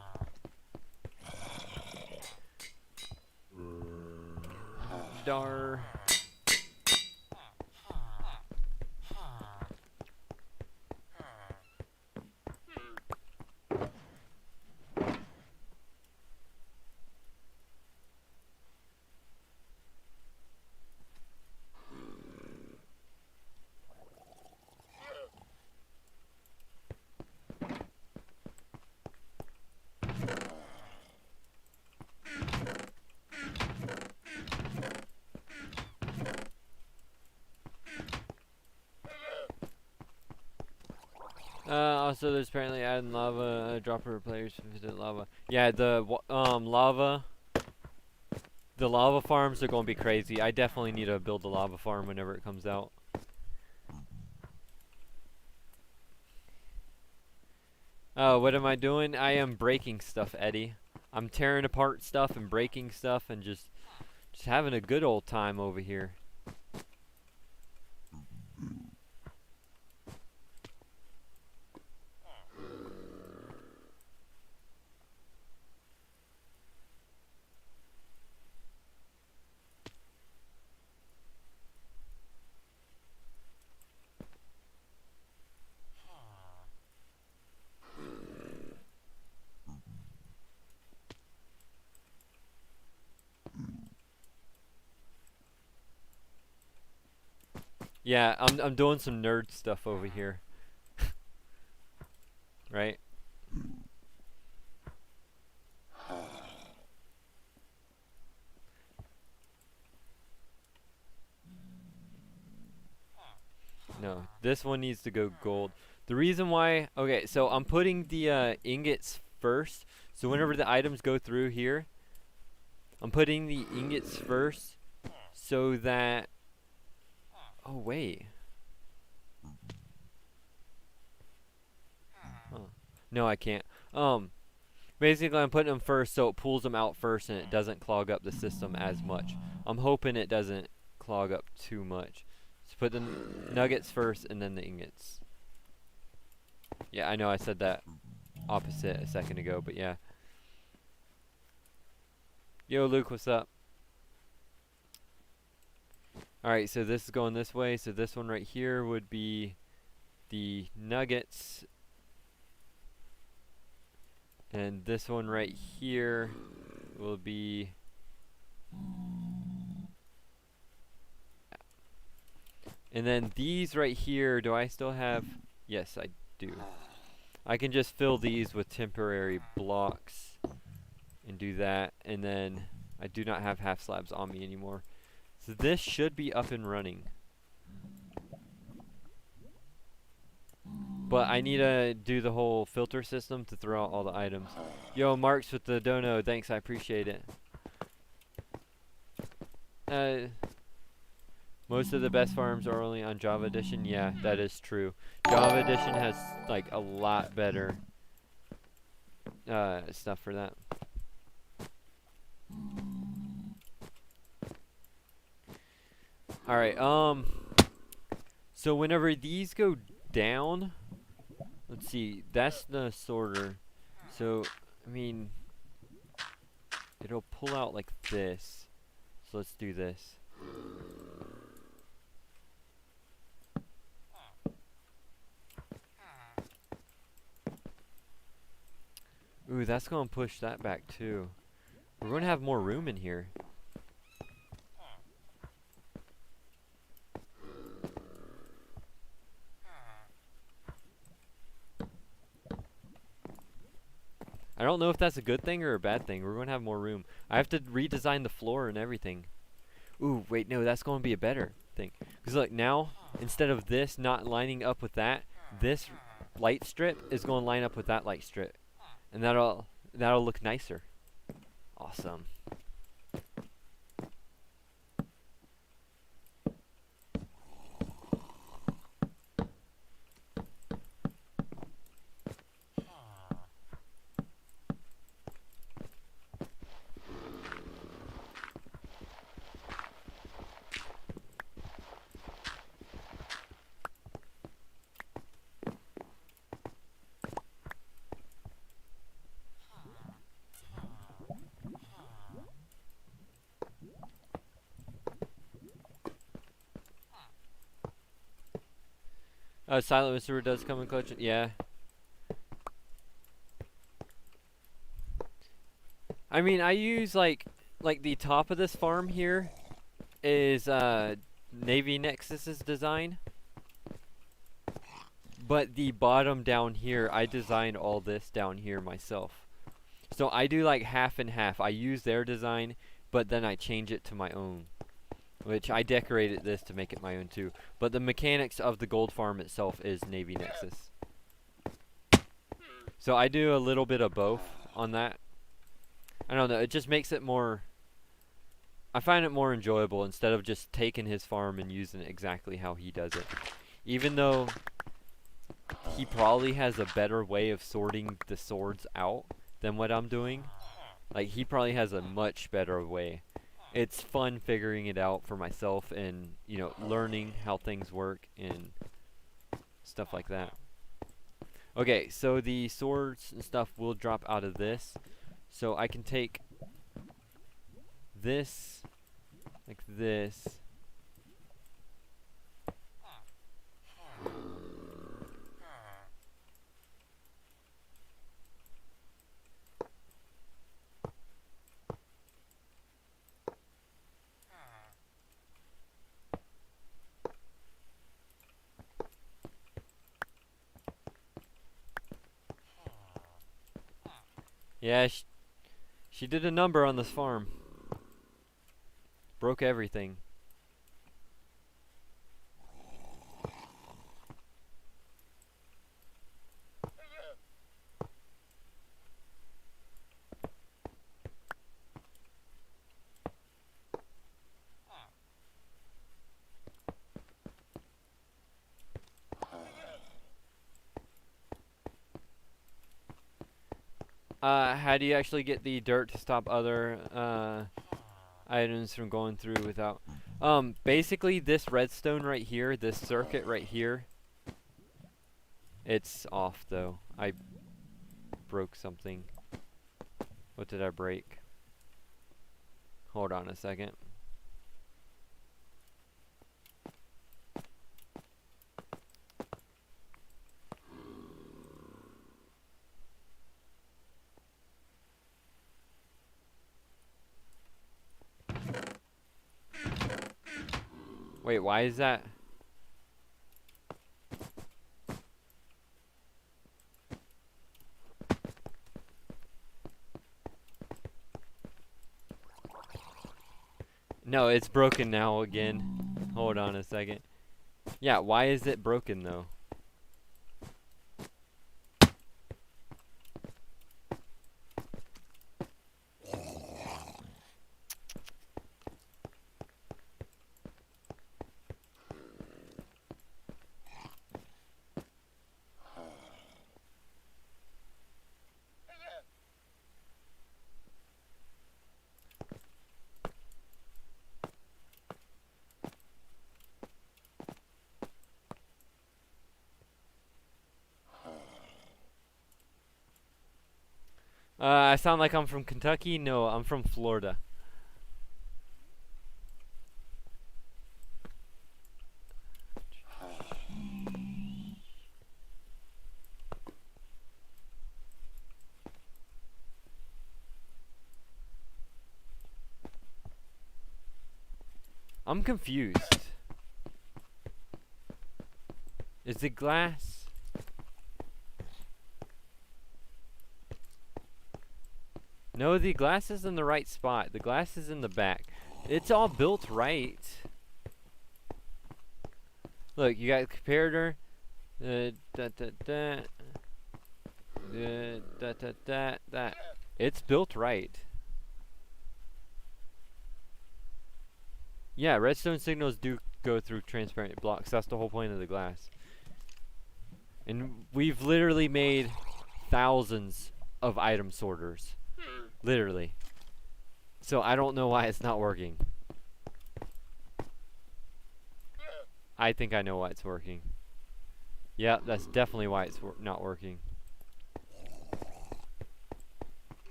Dar. Also, there's apparently adding lava dropper players visit lava. Yeah, lava. The lava farms are gonna be crazy. I definitely need to build a lava farm whenever it comes out. What am I doing? I am breaking stuff, Eddie. I'm tearing apart stuff and breaking stuff and just having a good old time over here. Yeah, I'm doing some nerd stuff over here. Right? No, this one needs to go gold. The reason why, okay, so I'm putting the ingots first. So whenever the items go through here, I'm putting the ingots first so that, oh wait. Huh. No, I can't. Basically I'm putting them first so it pulls them out first and it doesn't clog up the system as much. I'm hoping it doesn't clog up too much. So put the nuggets first and then the ingots. Yeah, I know I said that opposite a second ago, but yeah. Yo, Luke, what's up? Alright, so this is going this way. So this one right here would be the nuggets. And this one right here will be... And then these right here, do I still have... Yes, I do. I can just fill these with temporary blocks and do that. And then I do not have half slabs on me anymore. So this should be up and running. But I need to do the whole filter system to throw out all the items. Yo, Marks with the dono. Thanks, I appreciate it. Most of the best farms are only on Java Edition. Yeah, that is true. Java Edition has like a lot better stuff for that. Alright, so whenever these go down, let's see, that's the sorter. So, I mean, it'll pull out like this. So let's do this. Ooh, that's gonna push that back too. We're gonna have more room in here. I don't know if that's a good thing or a bad thing. We're gonna have more room. I have to redesign the floor and everything. Ooh, wait, no, that's gonna be a better thing. Because look, now, instead of this not lining up with that, this light strip is gonna line up with that light strip. And that'll look nicer. Awesome. Silent Whisperer does come in clutch. Yeah. I mean, I use like the top of this farm here is Navy Nexus's design. But the bottom down here, I designed all this down here myself. So I do like half and half. I use their design, but then I change it to my own. Which I decorated this to make it my own too. But the mechanics of the gold farm itself is Navy Nexus. So I do a little bit of both on that. I don't know, it just makes it more, I find it more enjoyable instead of just taking his farm and using it exactly how he does it. Even though he probably has a better way of sorting the swords out than what I'm doing. Like, he probably has a much better way. It's fun figuring it out for myself and, you know, learning how things work and stuff like that. Okay, so the swords and stuff will drop out of this. So I can take this, like this. Yeah, she did a number on this farm. Broke everything. How do you actually get the dirt to stop other items from going through without? Basically this redstone right here, this circuit right here, it's off though. I broke something. What did I break? Hold on a second. Wait, why is that? No, it's broken now again. Hold on a second. Yeah, why is it broken though? I sound like I'm from Kentucky? No, I'm from Florida. I'm confused. Is it glass? No, the glass is in the right spot. The glass is in the back. It's all built right. Look, you got comparator. That. It's built right. Yeah, redstone signals do go through transparent blocks. That's the whole point of the glass. And we've literally made thousands of item sorters. Literally. So I don't know why it's not working. I think I know why it's working. Yeah, that's definitely why it's not working.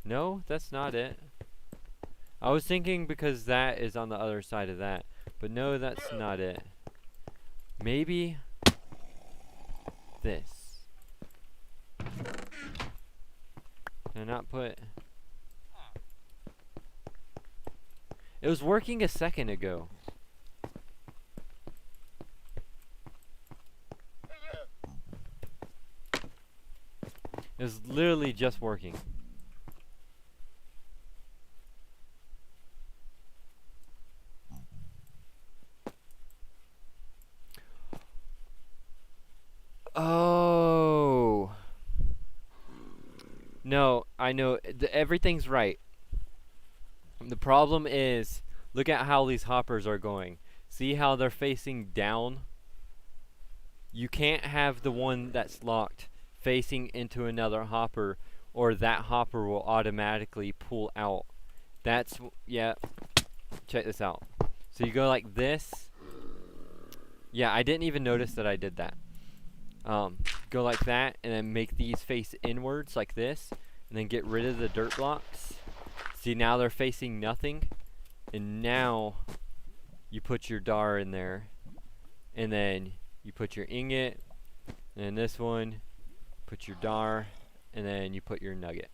No, that's not it. I was thinking because that is on the other side of that. But no, that's not it. Maybe this. Can I not put... It was working a second ago. It was literally just working. No, I know everything's right. The problem is, look at how these hoppers are going. See how they're facing down? You can't have the one that's locked facing into another hopper, or that hopper will automatically pull out. That's, yeah, check this out. So you go like this. Yeah, I didn't even notice that I did that. Go like that, and then make these face inwards like this, and then get rid of the dirt blocks. See, now they're facing nothing, and now you put your dar in there, and then you put your ingot, and then this one, put your dar, and then you put your nugget.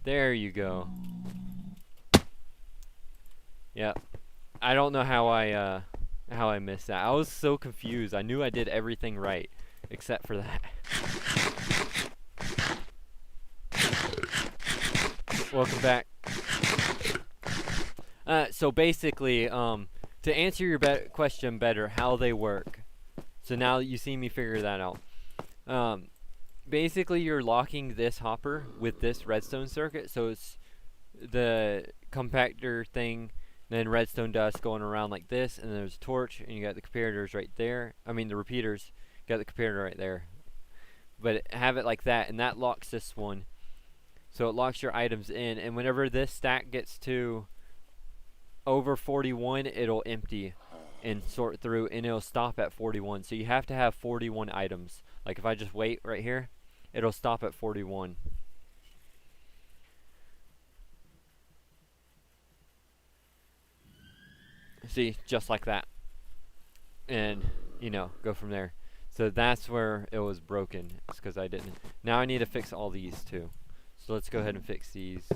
There you go. Yep. I don't know how I missed that. I was so confused. I knew I did everything right, except for that. Welcome back. So basically, to answer your question better, how they work. So now you see me figure that out. Basically, you're locking this hopper with this redstone circuit. So it's the compactor thing, then redstone dust going around like this, and there's a torch, and you got the comparators right there. I mean, the repeaters. Got the comparator right there. But have it like that, and that locks this one. So it locks your items in, and whenever this stack gets to over 41, it'll empty and sort through, and it'll stop at 41. So you have to have 41 items. Like if I just wait right here, it'll stop at 41. See, just like that. And, you know, go from there. So that's where it was broken. It's because I didn't. Now I need to fix all these too. So let's go ahead and fix these.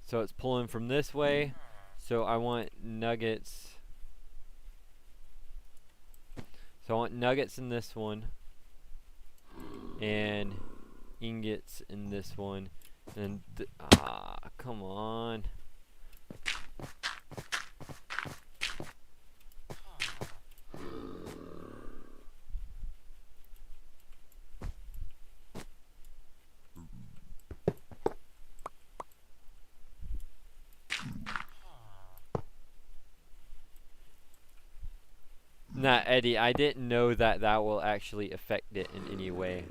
So it's pulling from this way. So I want nuggets. So I want nuggets in this one. And ingots in this one. And come on. Nah, Eddie, I didn't know that that will actually affect it in any way.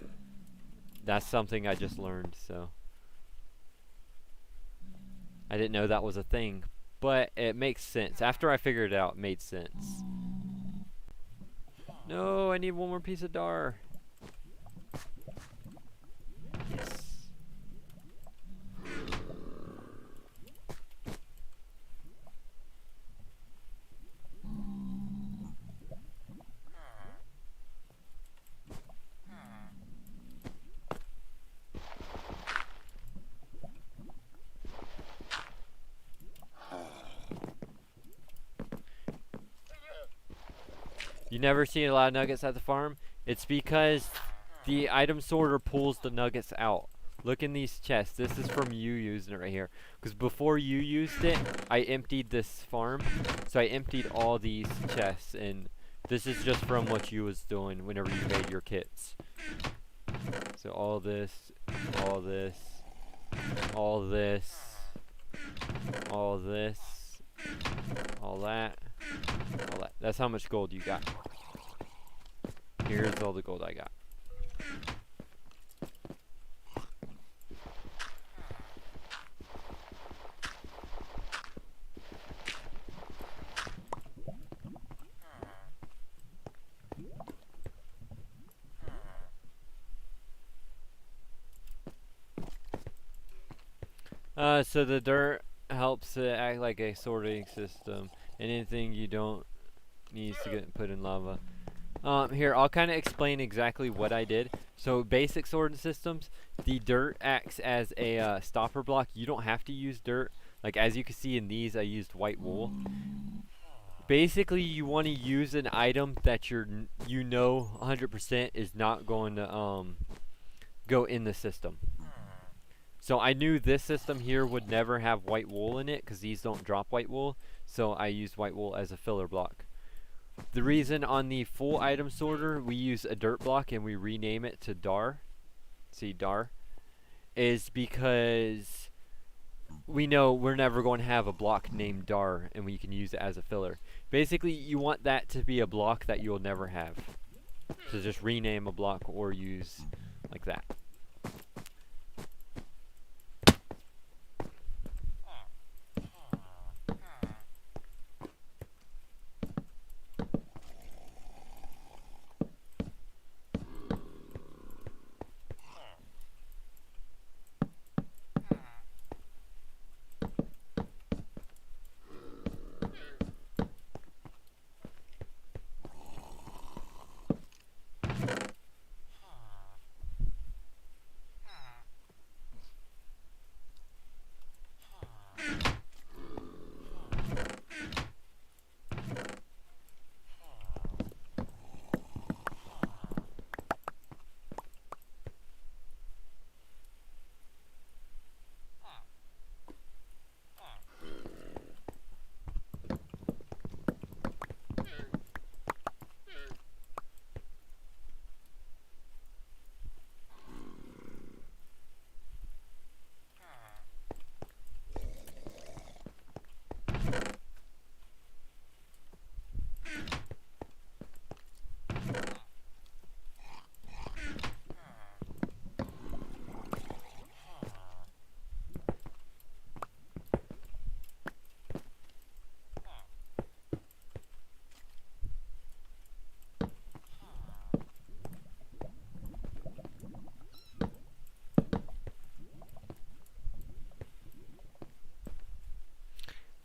That's something I just learned, so. I didn't know that was a thing, but it makes sense. After I figured it out, it made sense. No, I need one more piece of dar. Yes. You never see a lot of nuggets at the farm? It's because the item sorter pulls the nuggets out. Look in these chests. This is from you using it right here. Because before you used it, I emptied this farm. So I emptied all these chests. And this is just from what you was doing whenever you made your kits. So all this, all this, all this, all this, all that. All that. That's how much gold you got. Here's all the gold I got. So the dirt helps it act like a sorting system. And anything you don't needs to get put in lava. Here, I'll kind of explain exactly what I did. So basic sorting systems, the dirt acts as a stopper block. You don't have to use dirt. Like as you can see in these, I used white wool. Basically, you want to use an item that you know 100% is not going to go in the system. So I knew this system here would never have white wool in it because these don't drop white wool. So I used white wool as a filler block. The reason on the full item sorter we use a dirt block and we rename it to Dar, see Dar, is because we know we're never going to have a block named Dar and we can use it as a filler. Basically, you want that to be a block that you'll never have. So just rename a block or use like that.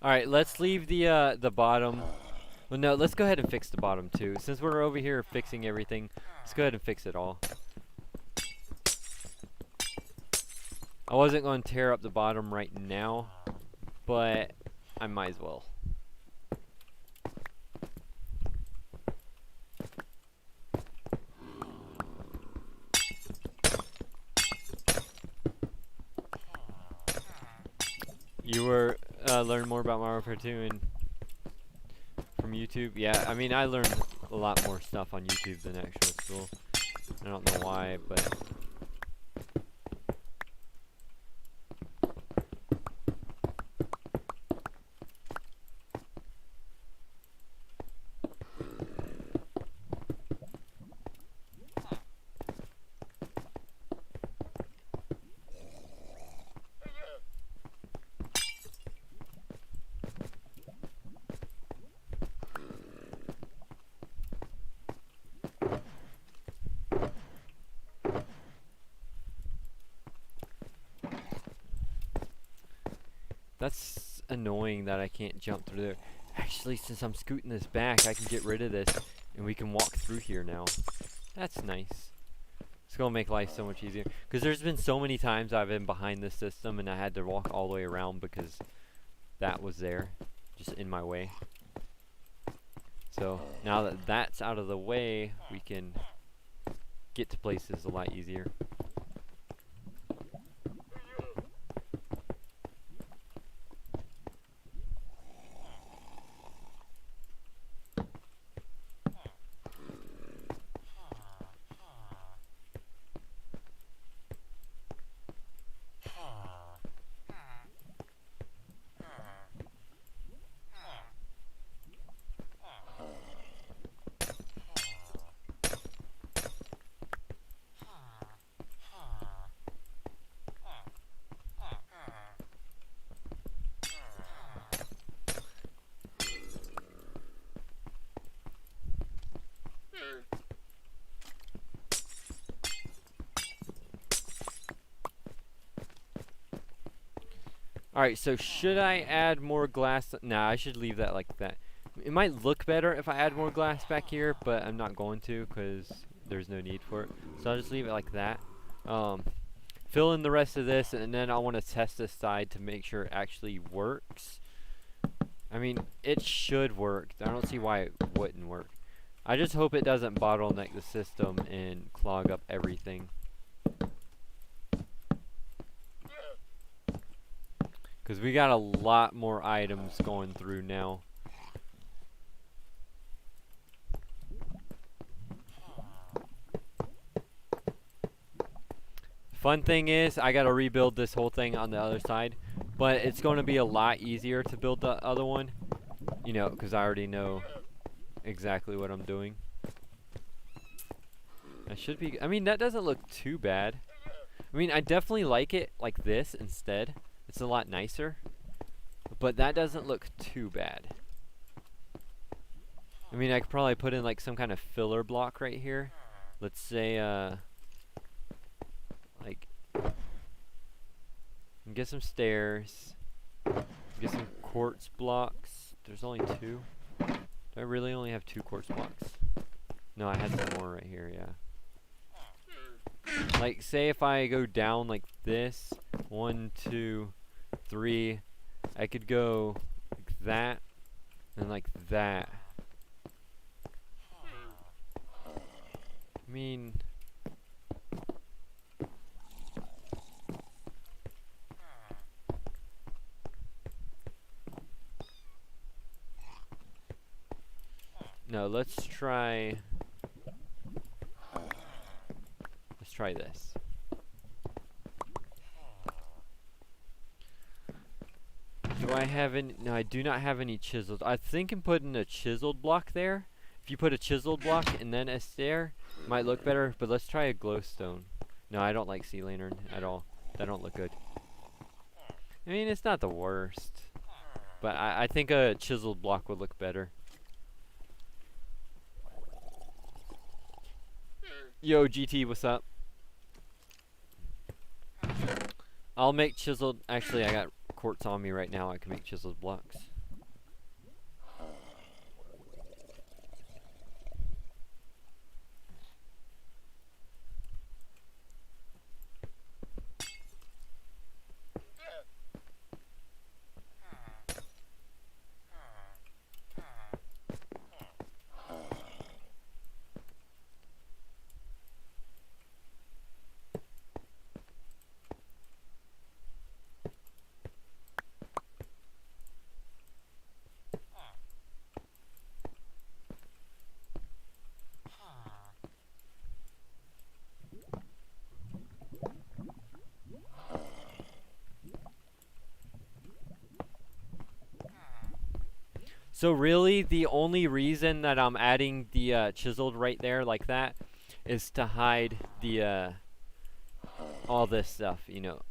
Alright, let's leave the bottom. Well, no, let's go ahead and fix the bottom too. Since we're over here fixing everything, let's go ahead and fix it all. I wasn't going to tear up the bottom right now, but I might as well. You were learn more about Mario Cartoon from YouTube? Yeah, I mean, I learned a lot more stuff on YouTube than actual school. I don't know why, but that's annoying that I can't jump through there. Actually, since I'm scooting this back, I can get rid of this, and we can walk through here now. That's nice. It's gonna make life so much easier. Because there's been so many times I've been behind this system, and I had to walk all the way around because that was there, just in my way. So, now that that's out of the way, we can get to places a lot easier. Alright, so should I add more glass? Nah, I should leave that like that. It might look better if I add more glass back here, but I'm not going to because there's no need for it. So I'll just leave it like that. Fill in the rest of this, and then I want to test this side to make sure it actually works. I mean, it should work. I don't see why it wouldn't work. I just hope it doesn't bottleneck the system and clog up everything. Because we got a lot more items going through now. Fun thing is, I gotta rebuild this whole thing on the other side, but it's going to be a lot easier to build the other one, you know, because I already know exactly what I'm doing. I should be, I mean, that doesn't look too bad. I mean, I definitely like it like this instead. It's a lot nicer, but that doesn't look too bad. I mean, I could probably put in like some kind of filler block right here. Let's say, like, get some stairs, get some quartz blocks. There's only 2. Do I really only have 2 quartz blocks? No, I had some more right here, yeah. Like, say if I go down like this, 1, 2, 3, I could go like that, and like that. I mean, no, let's try this. Do I have any? No, I do not have any chiseled. I think I'm putting a chiseled block there. If you put a chiseled block and then a stair, it might look better, but let's try a glowstone. No, I don't like sea lantern at all. That don't look good. I mean, it's not the worst, but I think a chiseled block would look better. Yo, GT, what's up? I'll make chiseled. Actually, I got quartz on me right now. I can make chiseled blocks. So really, the only reason that I'm adding the chiseled right there like that is to hide the all this stuff, you know.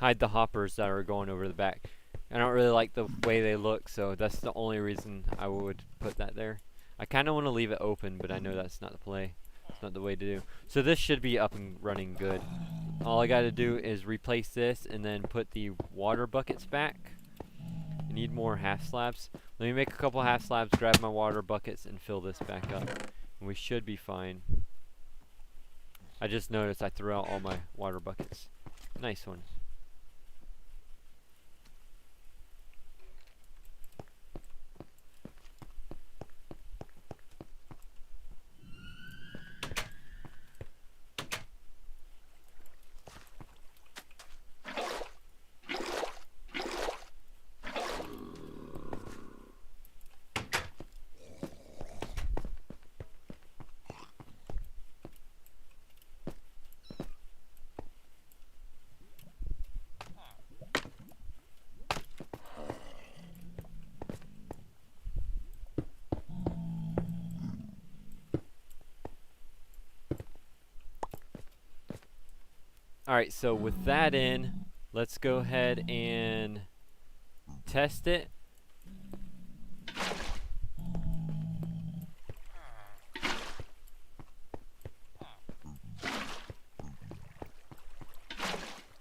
Hide the hoppers that are going over the back. I don't really like the way they look, so that's the only reason I would put that there. I kind of want to leave it open, but I know that's not the play. It's not the way to do. So this should be up and running good. All I got to do is replace this and then put the water buckets back. I need more half slabs. Let me make a couple half slabs, grab my water buckets, and fill this back up. And we should be fine. I just noticed I threw out all my water buckets. Nice one. Alright, so with that in, let's go ahead and test it.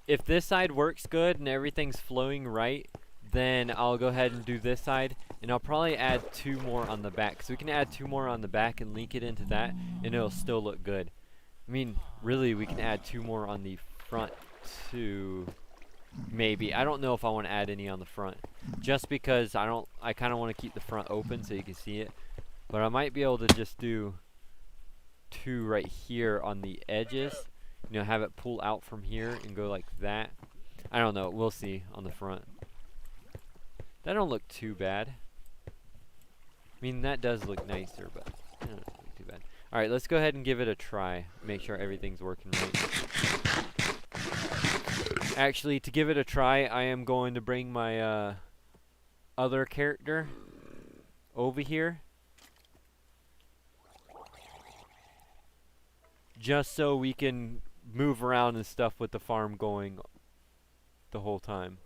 If this side works good and everything's flowing right, then I'll go ahead and do this side, and I'll probably add 2 more on the back. So we can add 2 more on the back and link it into that, and it'll still look good. I mean, really, we can add 2 more on the front too, maybe. I don't know if I want to add any on the front, just because I kind of want to keep the front open so you can see it. But I might be able to just do 2 right here on the edges. You know, have it pull out from here and go like that. I don't know. We'll see on the front. That don't look too bad. I mean, that does look nicer, but that don't look too bad. Alright, let's go ahead and give it a try. Make sure everything's working right. Actually, to give it a try, I am going to bring my other character over here. Just so we can move around and stuff with the farm going the whole time.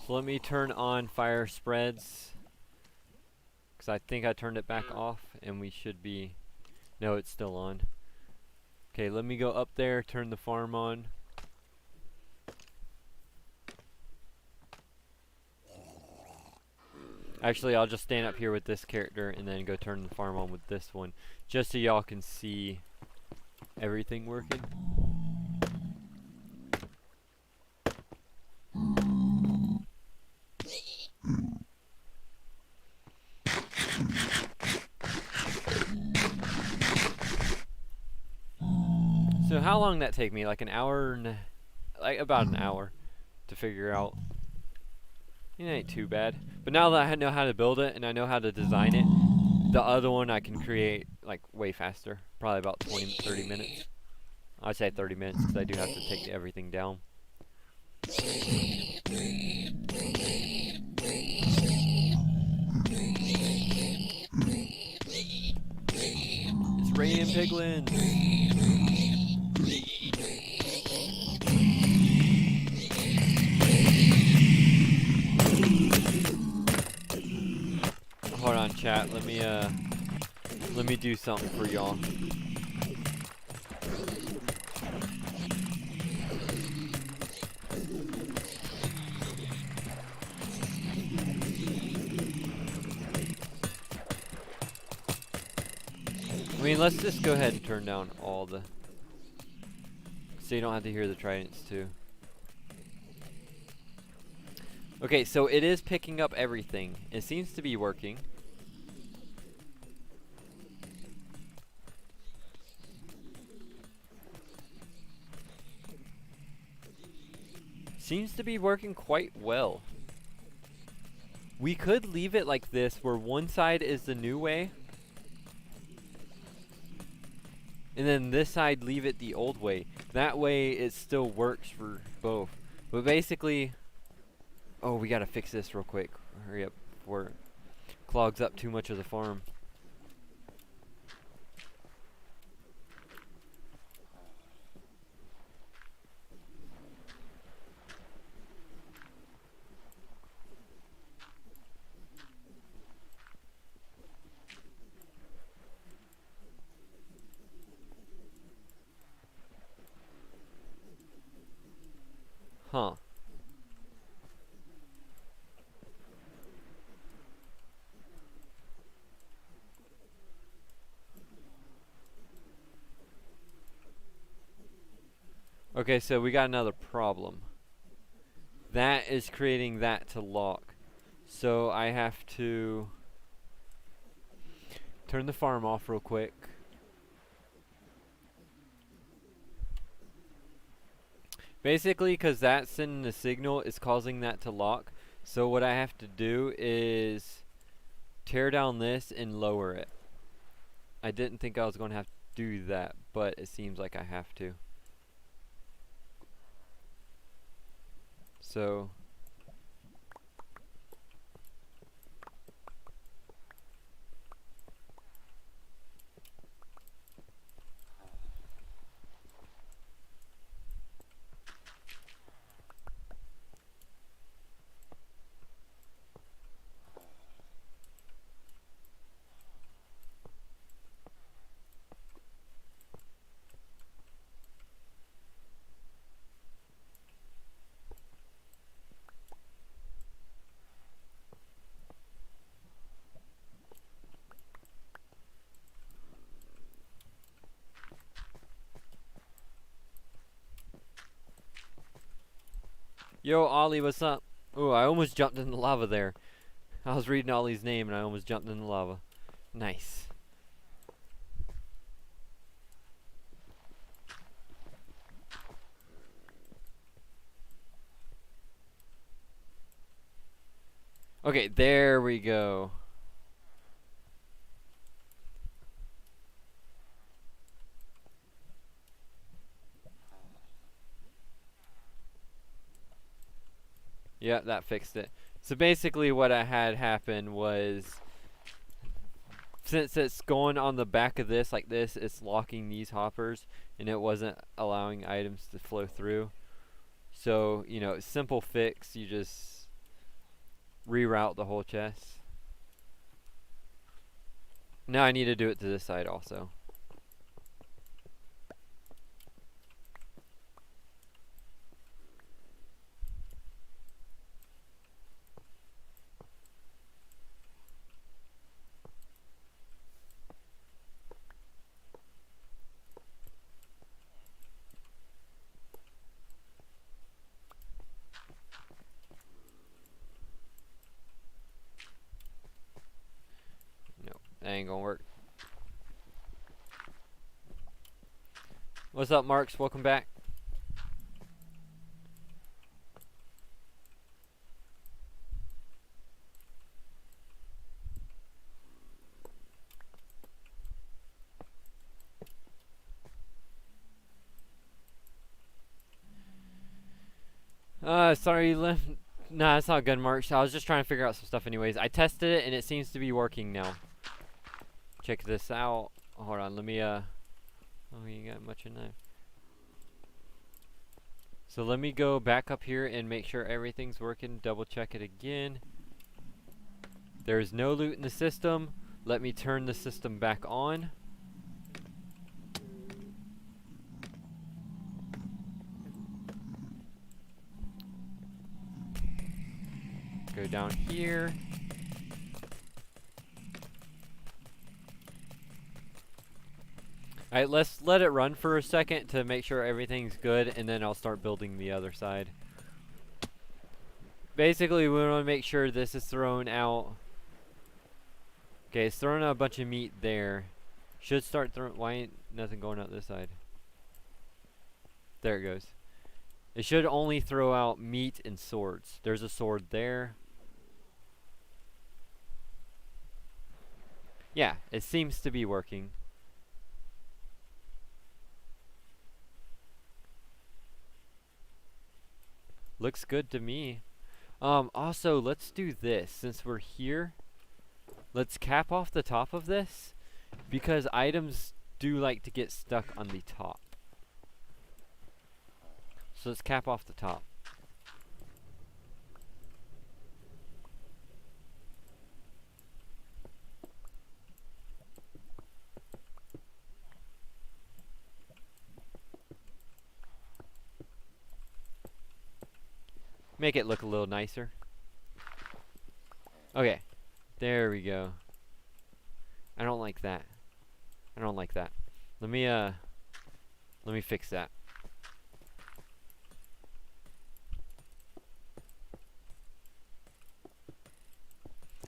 So let me turn on fire spreads, because I think I turned it back off and we should be, no, it's still on. Okay, let me go up there, turn the farm on. Actually, I'll just stand up here with this character and then go turn the farm on with this one, just so y'all can see everything working. So how long did that take me? Like an hour and like about an hour to figure out. It ain't too bad. But now that I know how to build it and I know how to design it, the other one I can create like way faster. Probably about 20, 30 minutes. I'd say 30 minutes because I do have to take everything down. It's raining piglins! Hold on, chat. Let me do something for y'all. I mean, let's just go ahead and turn down all the, so you don't have to hear the tridents too. Okay, so it is picking up everything. It seems to be working. Seems to be working quite well. We could leave it like this, where one side is the new way, and then this side leave it the old way. That way it still works for both. But basically, oh, we gotta fix this real quick. Hurry up before it clogs up too much of the farm. Huh. Okay, so we got another problem. That is creating that to lock. So I have to turn the farm off real quick. Basically, because that's sending the signal, it's causing that to lock. So what I have to do is tear down this and lower it. I didn't think I was going to have to do that, but it seems like I have to. So yo, Ollie, what's up? Oh, I almost jumped in the lava there. I was reading Ollie's name and I almost jumped in the lava. Nice. Okay, there we go. Yeah, that fixed it. So basically what I had happen was, since it's going on the back of this like this, it's locking these hoppers and it wasn't allowing items to flow through. So, you know, simple fix, you just reroute the whole chest. Now I need to do it to this side also. No, that ain't gonna work. What's up, Marks? Welcome back. Sorry, nah, it's not good, Marks. I was just trying to figure out some stuff anyways. I tested it and it seems to be working now. Check this out. Hold on, let me, oh, you got much in there. So let me go back up here and make sure everything's working. Double check it again. There's no loot in the system. Let me turn the system back on. Go down here. Alright, let's let it run for a second to make sure everything's good, and then I'll start building the other side. Basically, we want to make sure this is thrown out. Okay, it's throwing out a bunch of meat there. Should start throwing. Why ain't nothing going out this side? There it goes. It should only throw out meat and swords. There's a sword there. Yeah, it seems to be working. Looks good to me. Also, let's do this. Since we're here, let's cap off the top of this, because items do like to get stuck on the top. So let's cap off the top. Make it look a little nicer. Okay, there we go. I don't like that. I don't like that. Let me fix that.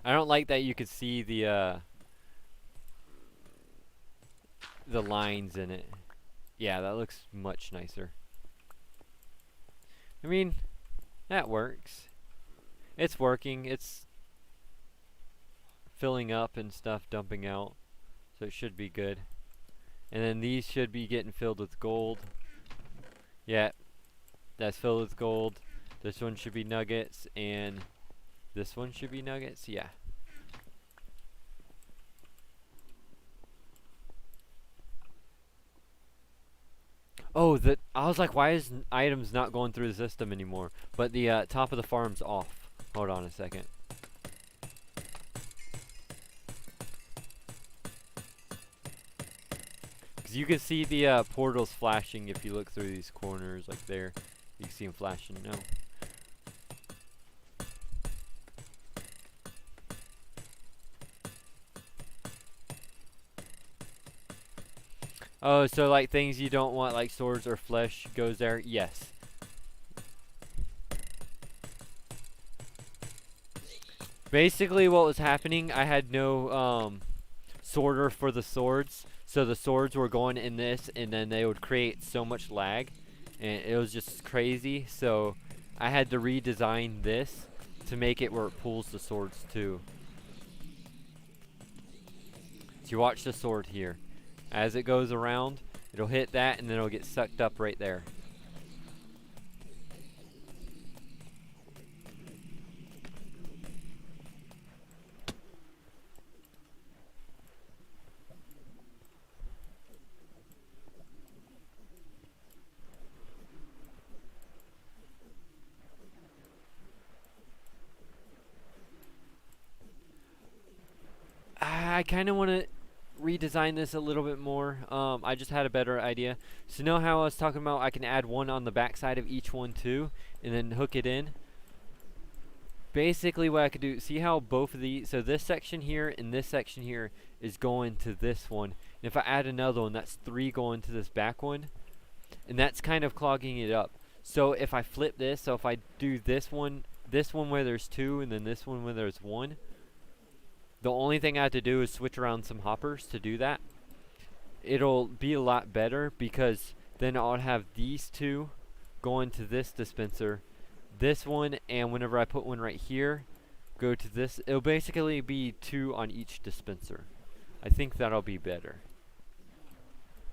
I don't like that you could see the lines in it. Yeah, that looks much nicer. I mean, that works. It's working. It's filling up and stuff, dumping out. So it should be good. And then these should be getting filled with gold. Yeah, that's filled with gold. This one should be nuggets, and this one should be nuggets. Yeah. Oh, I was like, why is items not going through the system anymore? But the top of the farm's off. Hold on a second. Because you can see the portals flashing if you look through these corners, like there. You can see them flashing now. Oh, so like things you don't want, like swords or flesh, goes there? Yes. Basically, what was happening, I had no sorter for the swords, so the swords were going in this, and then they would create so much lag, and it was just crazy. So I had to redesign this to make it where it pulls the swords too. So you watch the sword here. As it goes around, it'll hit that, and then it'll get sucked up right there. I kind of want to redesign this a little bit more. I just had a better idea. So know how I was talking about I can add one on the back side of each one too, and then hook it in? Basically what I could do, see how both of these, so this section here and this section here is going to this one. And if I add another one, that's 3 going to this back one. And that's kind of clogging it up. So if I flip this, so if I do this one where there's 2, and then this one where there's 1, the only thing I have to do is switch around some hoppers to do that. It'll be a lot better because then I'll have these 2 going to this dispenser, this one, and whenever I put one right here, go to this. It'll basically be 2 on each dispenser. I think that'll be better.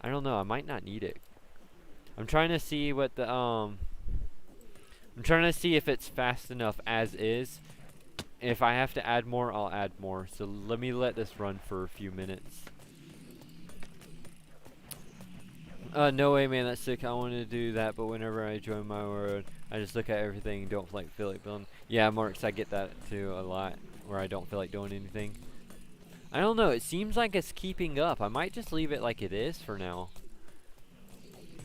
I don't know, I might not need it. I'm trying to see what the I'm trying to see if it's fast enough as is. If I have to add more, I'll add more. So let me let this run for a few minutes. No way, man, that's sick. I want to do that, but whenever I join my world, I just look at everything and don't feel like building. Yeah, Marks, I get that too a lot, where I don't feel like doing anything. I don't know, it seems like it's keeping up. I might just leave it like it is for now.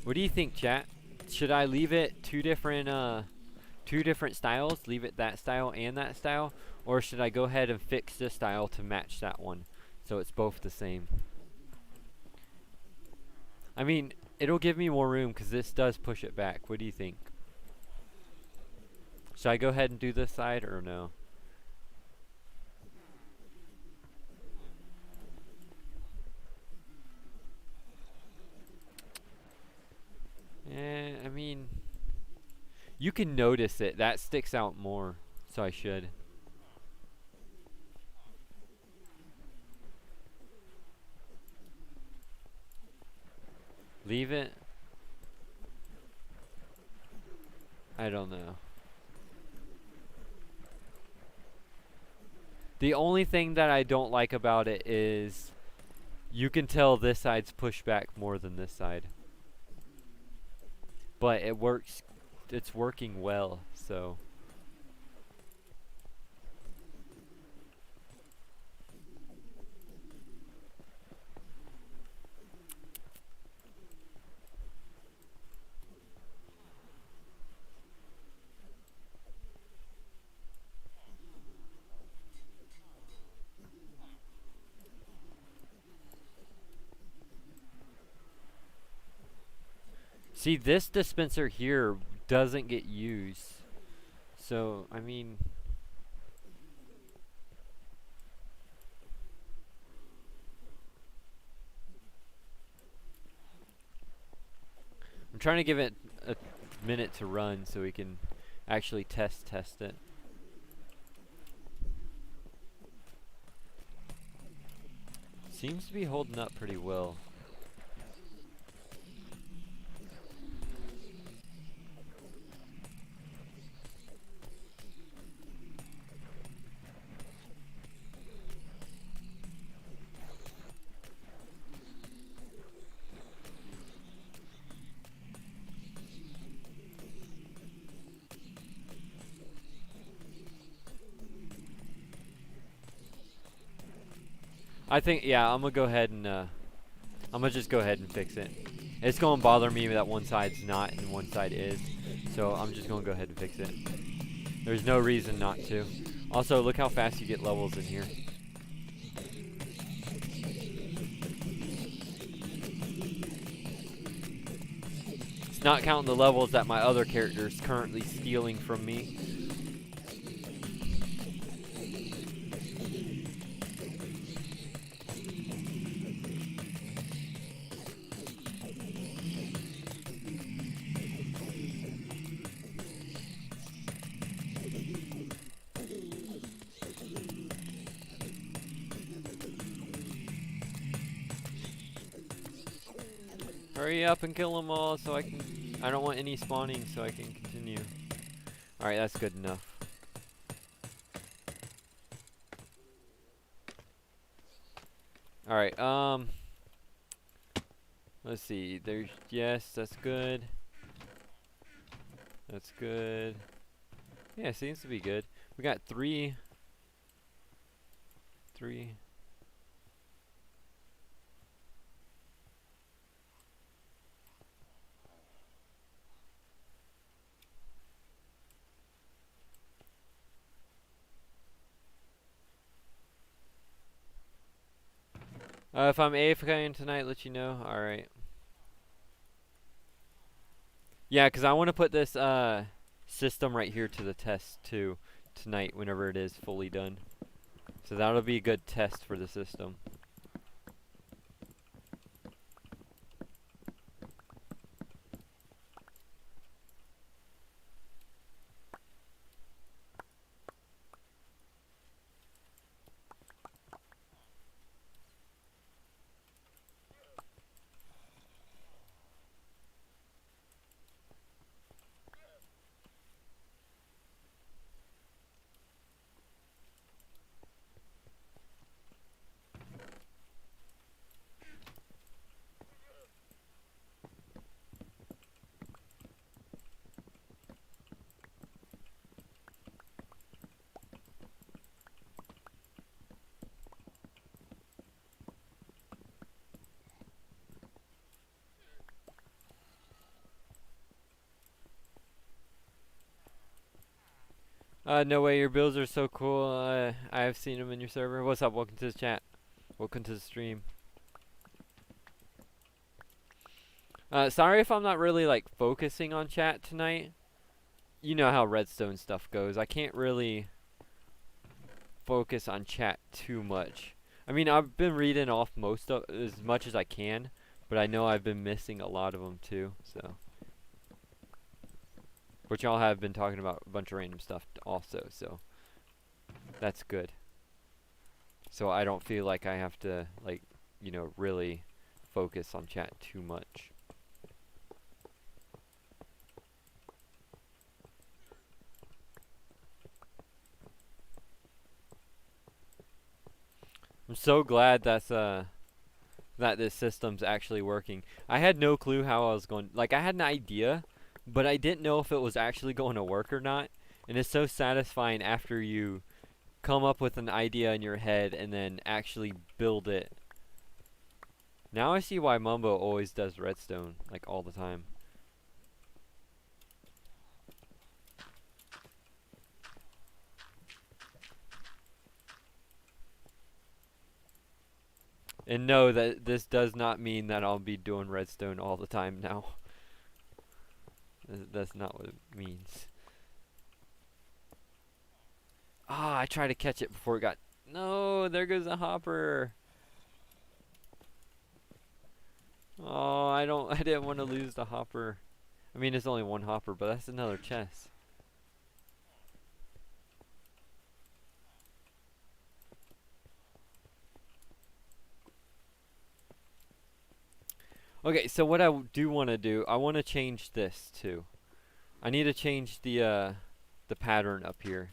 What do you think, chat? Should I leave it two different styles, leave it that style and that style, or should I go ahead and fix this style to match that one so it's both the same? I mean, it'll give me more room because this does push it back. What do you think? Should I go ahead and do this side or no? I mean, you can notice it. That sticks out more, so I should. Leave it? I don't know. The only thing that I don't like about it is you can tell this side's pushed back more than this side. But it works, it's working well, so. See, this dispenser here doesn't get used. So, I mean, I'm trying to give it a minute to run so we can actually test it. Seems to be holding up pretty well. I think, yeah, I'm gonna go ahead and I'm gonna just go ahead and fix it. It's gonna bother me that one side's not and one side is, so I'm just gonna go ahead and fix it. There's no reason not to. Also, look how fast you get levels in here. It's not counting the levels that my other character is currently stealing from me. Hurry up and kill them all so I don't want any spawning so I can continue. Alright, that's good enough. Alright, let's see. There's, yes, that's good. That's good. Yeah, seems to be good. We got three. If I'm AFKing tonight, let you know. Alright. Yeah, because I want to put this system right here to the test too tonight whenever it is fully done. So that'll be a good test for the system. No way, your builds are so cool. I have seen them in your server. What's up? Welcome to the chat. Welcome to the stream. Sorry if I'm not really like focusing on chat tonight. You know how Redstone stuff goes. I can't really focus on chat too much. I mean, I've been reading off most of as much as I can, but I know I've been missing a lot of them too. So, but y'all have been talking about a bunch of random stuff also, so that's good. So I don't feel like I have to like, you know, really focus on chat too much. I'm so glad that's that this system's actually working. I had no clue how I was going. Like, I had an idea, but I didn't know if it was actually going to work or not. And it's so satisfying after you come up with an idea in your head and then actually build it. Now I see why Mumbo always does redstone, like, all the time. And no, that this does not mean that I'll be doing redstone all the time now. That's not what it means. Ah, I tried to catch it before it got... No, there goes the hopper. Oh, I didn't want to lose the hopper. I mean, it's only one hopper, but that's another chest. Okay, so what I do want to do, I want to change this too. I need to change the pattern up here.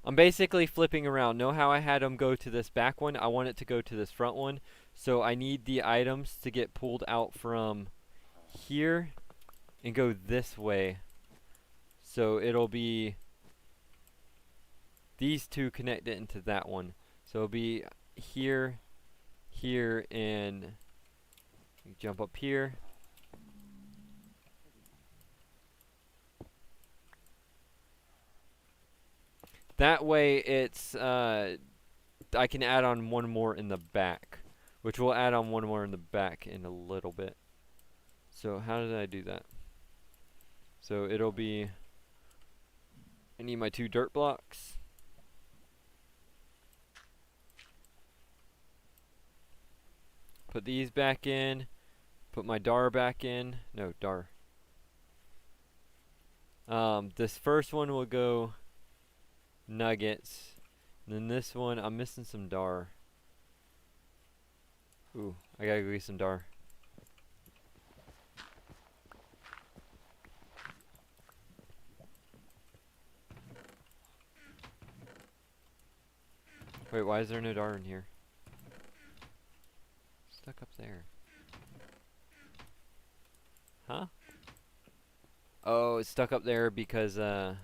I'm basically flipping around. Know how I had them go to this back one? I want it to go to this front one. So I need the items to get pulled out from here and go this way. So it'll be these two connected into that one. So it'll be here, here, and jump up here. That way it's I can add on one more in the back, which we'll add on one more in the back in a little bit. So how did I do that? So it'll be, I need my 2 dirt blocks. Put these back in. Put my dar back in. No, dar. This first one will go nuggets. And then this one, I'm missing some dar. Ooh, I gotta go get some dar. Wait, why is there no dar in here? Stuck up there. Huh? Oh, it's stuck up there because, yeah,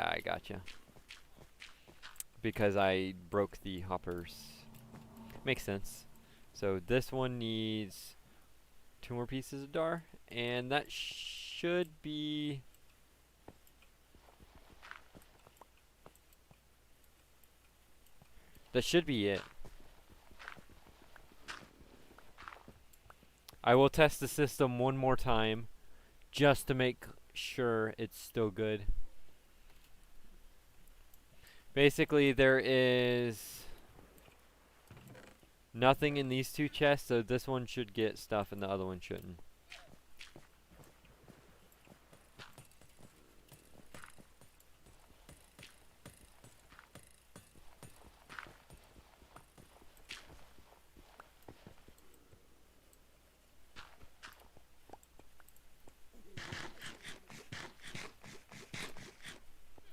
I gotcha. Because I broke the hoppers. Makes sense. So this one needs 2 more pieces of dar, and that should be... That should be it. I will test the system one more time, just to make sure it's still good. Basically, there is nothing in these 2 chests, so this one should get stuff and the other one shouldn't.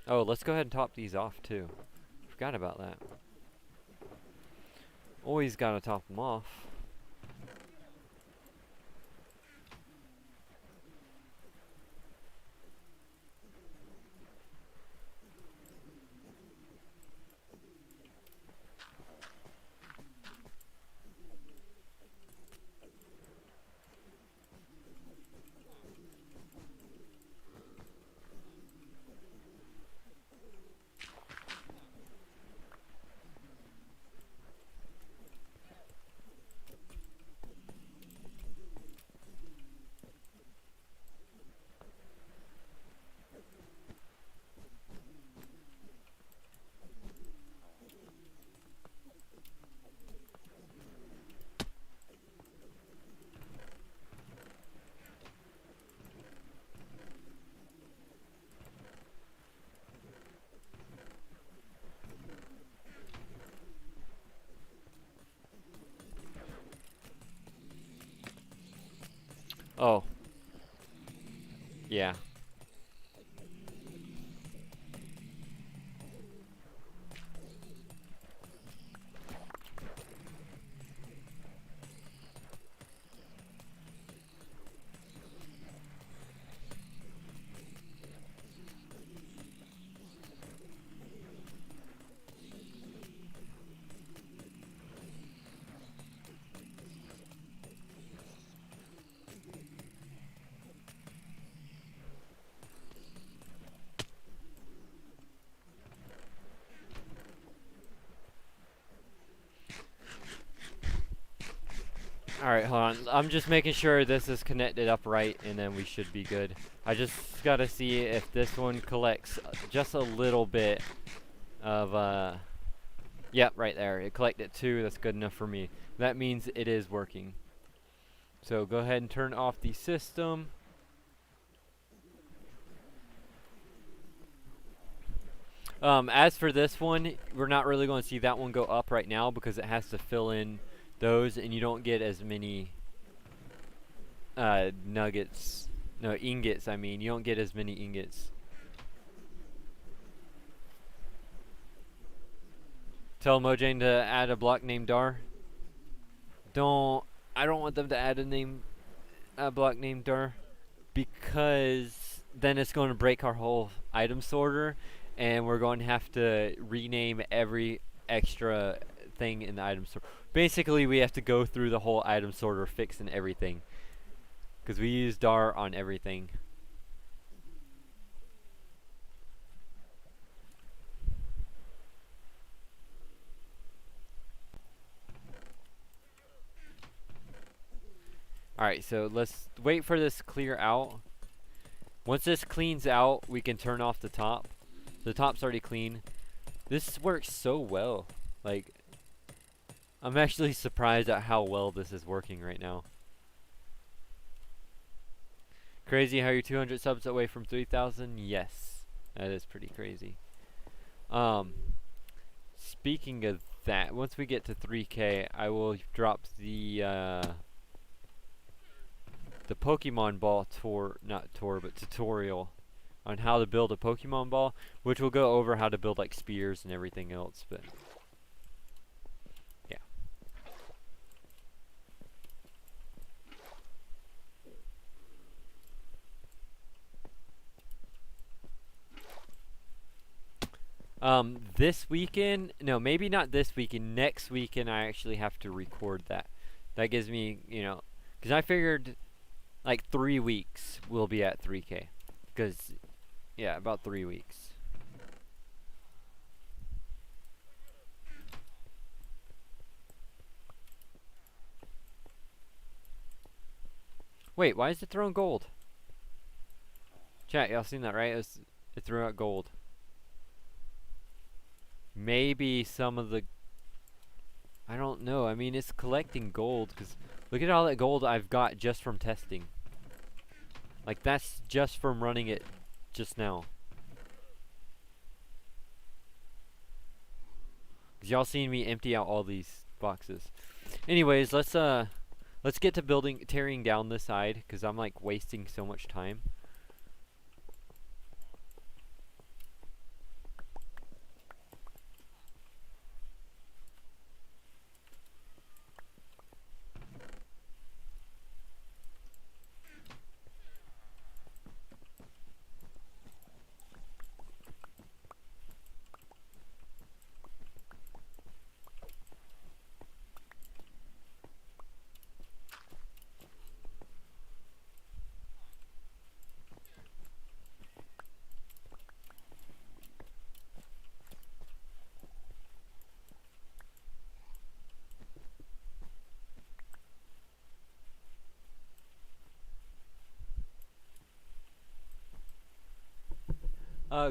Oh, let's go ahead and top these off too. Forgot about that. Always gotta top them off. Oh. Yeah. Alright, hold on. I'm just making sure this is connected up right, and then we should be good. I just gotta see if this one collects just a little bit of, yep, right there. It collected 2. That's good enough for me. That means it is working. So go ahead and turn off the system. As for this one, we're not really going to see that one go up right now because it has to fill in those, and you don't get as many nuggets. No, ingots, I mean. You don't get as many ingots. Tell Mojang to add a block named Dar. I don't want them to add a block named Dar, because then it's going to break our whole item sorter, and we're going to have to rename every extra thing in the item sorter. Basically, we have to go through the whole item sorter, fixing everything, because we use dar on everything. Alright, so let's wait for this to clear out. Once this cleans out, we can turn off the top. The top's already clean. This works so well. Like, I'm actually surprised at how well this is working right now. Crazy how you're 200 subs away from 3,000? Yes. That is pretty crazy. Speaking of that, once we get to 3K, I will drop the Pokemon Ball tutorial on how to build a Pokemon Ball, which will go over how to build like spears and everything else, but yeah. This weekend, no, maybe not this weekend, next weekend I actually have to record that. That gives me, you know, because I figured like 3 weeks we'll be at 3K. Because, yeah, about 3 weeks. Wait, why is it throwing gold? Chat, y'all seen that, right? It threw out gold. Maybe some of the... I don't know. I mean, it's collecting gold, because look at all that gold I've got just from testing. Like, that's just from running it just now. Cause y'all seen me empty out all these boxes. Anyways, let's get to tearing down this side, because I'm like wasting so much time.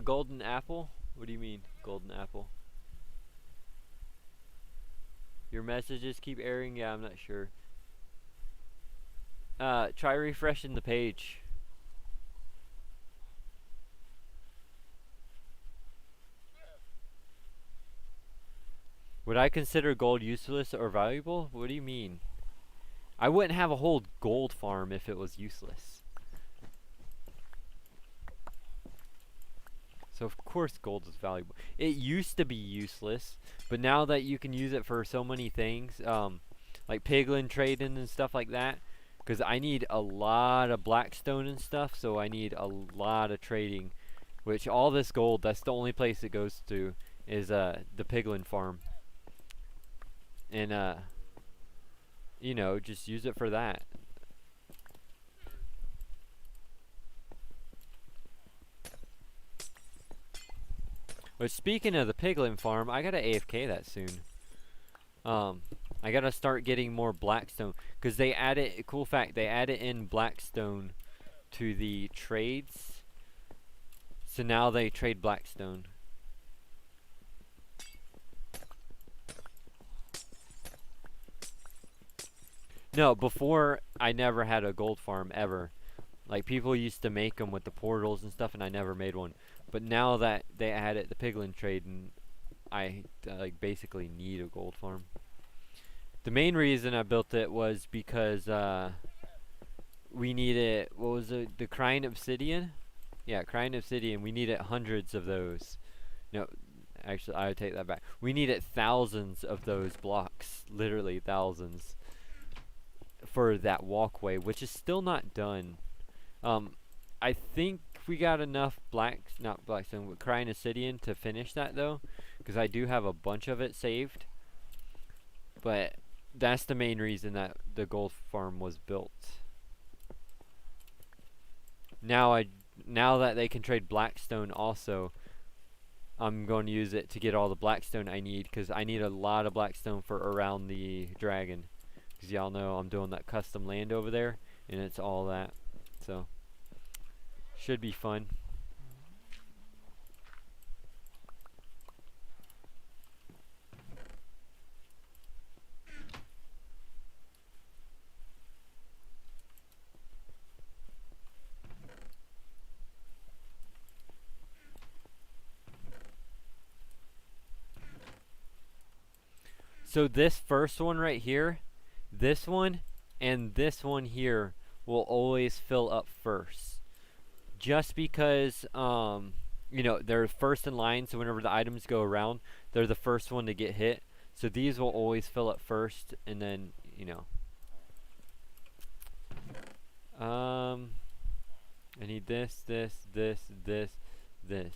Golden apple? What do you mean, golden apple? Your messages keep airing? Yeah, I'm not sure. Try refreshing the page. Would I consider gold useless or valuable? What do you mean? I wouldn't have a whole gold farm if it was useless. So of course gold is valuable. It used to be useless, but now that you can use it for so many things, like piglin trading and stuff like that, because I need a lot of blackstone and stuff, so I need a lot of trading, which all this gold, that's the only place it goes to, is the piglin farm. And you know, just use it for that. But speaking of the piglin farm, I gotta AFK that soon. I gotta start getting more blackstone, because they added, cool fact, they added in blackstone to the trades, so now they trade blackstone. No, before I never had a gold farm ever. Like, people used to make them with the portals and stuff, and I never made one. But now that they added the piglin trade, and I like basically need a gold farm. The main reason I built it was because we needed, what was it, the crying obsidian? Yeah, crying obsidian. We needed hundreds of those. No, actually, I would take that back. We needed thousands of those blocks, literally thousands, for that walkway, which is still not done. I think we got enough not blackstone, crying obsidian to finish that though, because I do have a bunch of it saved. But that's the main reason that the gold farm was built. Now that they can trade blackstone also, I'm going to use it to get all the blackstone I need, because I need a lot of blackstone for around the dragon. Because y'all know I'm doing that custom land over there, and it's all that. So, should be fun. So this first one right here, this one, and this one here will always fill up first. Just because, you know, they're first in line, so whenever the items go around, they're the first one to get hit. So these will always fill up first, and then, you know. I need this, this, this, this, this.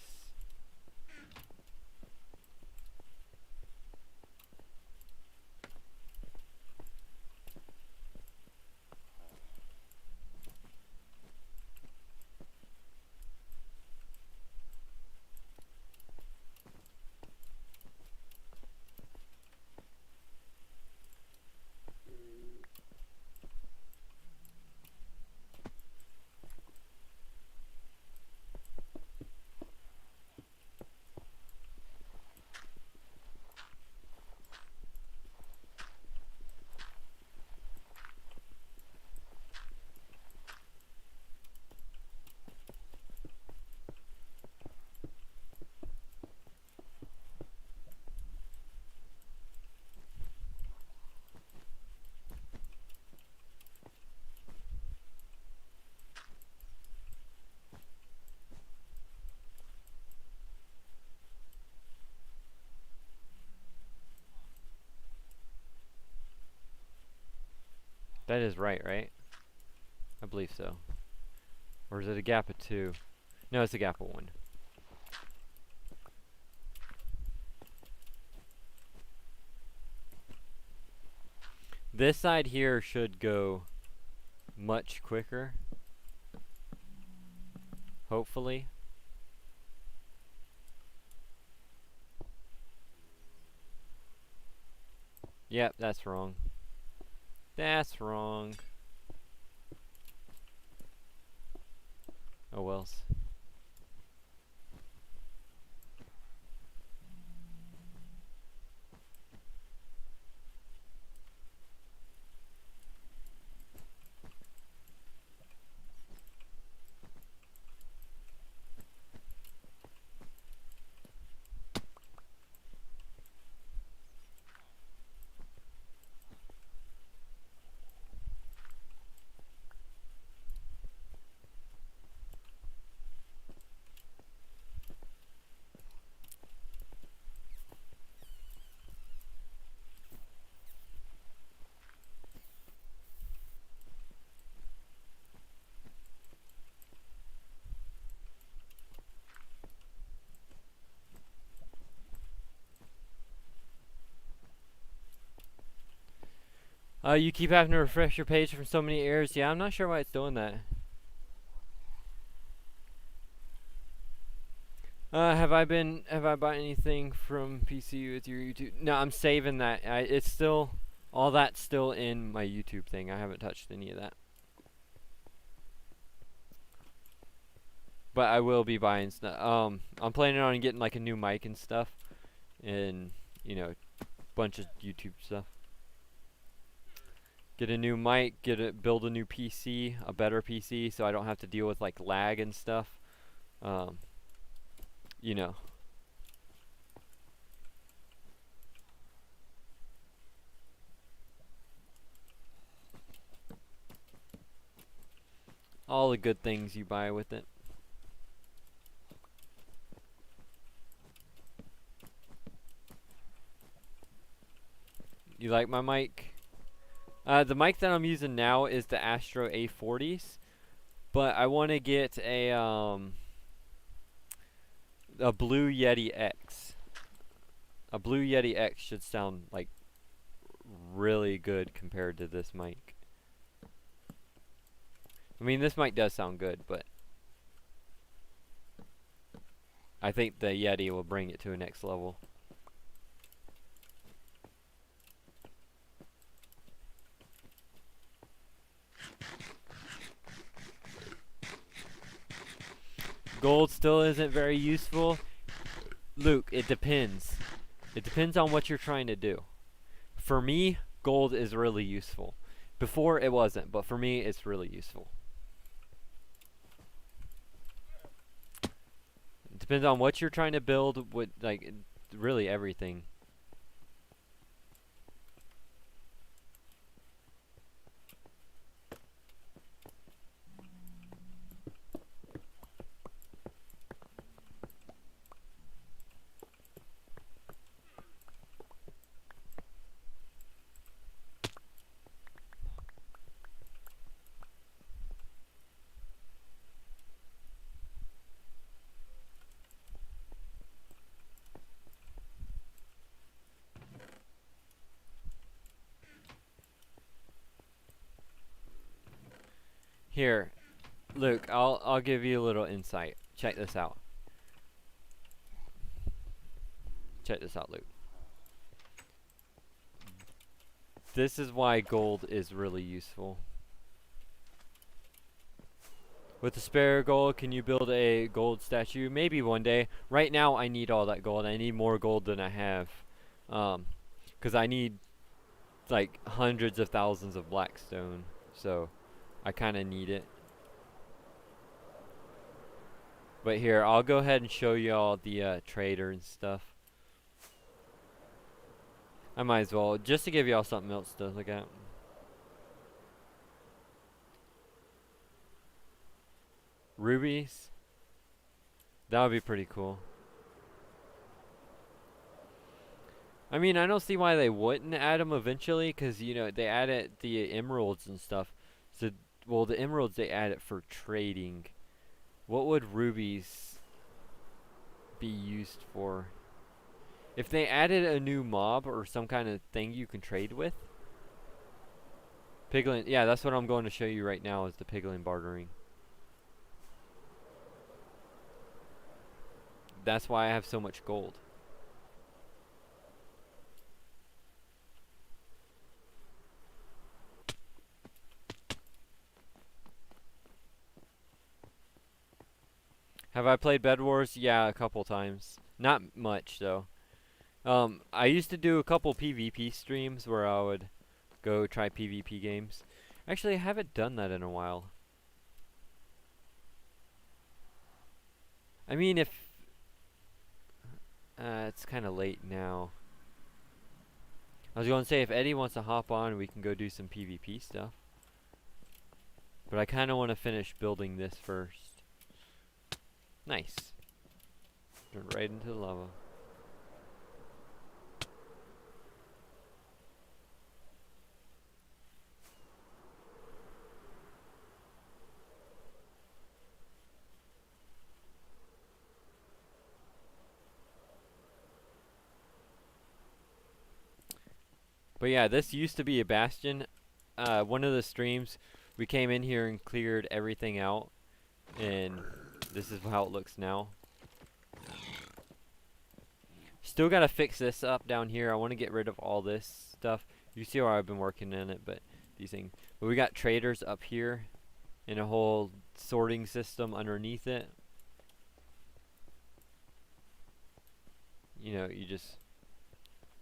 That is right, right? I believe so. Or is it a gap of 2? No, it's a gap of 1. This side here should go much quicker. Hopefully. Yep, that's wrong. That's wrong. Oh wells. You keep having to refresh your page from so many errors. Yeah, I'm not sure why it's doing that. Have I bought anything from PC with your YouTube? No, I'm saving that. It's still, all that's still in my YouTube thing. I haven't touched any of that. But I will be buying stuff. I'm planning on getting like a new mic and stuff, and you know, bunch of YouTube stuff. Get a new mic, build a new PC, a better PC, so I don't have to deal with like lag and stuff. You know. All the good things you buy with it. You like my mic? The mic that I'm using now is the Astro A40s, but I want to get a Blue Yeti X. A Blue Yeti X should sound like really good compared to this mic. I mean, this mic does sound good, but I think the Yeti will bring it to a next level. Gold still isn't very useful. Luke, it depends. It depends on what you're trying to do. For me, gold is really useful. Before it wasn't, but for me it's really useful. It depends on what you're trying to build, what, like, really everything. Here, Luke, I'll give you a little insight. Check this out. Check this out, Luke. This is why gold is really useful. With the spare gold, can you build a gold statue? Maybe one day. Right now, I need all that gold. I need more gold than I have. 'Cause I need, like, hundreds of thousands of blackstone. So, I kind of need it. But here, I'll go ahead and show you all the trader and stuff. I might as well, just to give y'all something else to look at. Rubies? That would be pretty cool. I mean, I don't see why they wouldn't add them eventually, because, you know, they added the emeralds and stuff. So, well, the emeralds, they add it for trading. What would rubies be used for? If they added a new mob or some kind of thing you can trade with? Piglin, yeah, that's what I'm going to show you right now is the piglin bartering. That's why I have so much gold. Have I played Bed Wars? Yeah, a couple times. Not much, though. I used to do a couple PvP streams where I would go try PvP games. Actually, I haven't done that in a while. I mean, if... it's kind of late now. I was going to say, if Eddie wants to hop on, we can go do some PvP stuff. But I kind of want to finish building this first. Nice. Turn right into the lava. But yeah, this used to be a bastion. One of the streams, we came in here and cleared everything out. And this is how it looks now. Still gotta fix this up down here. I want to get rid of all this stuff. You see where I've been working in it, but these things. But we got traders up here. And a whole sorting system underneath it. You know, you just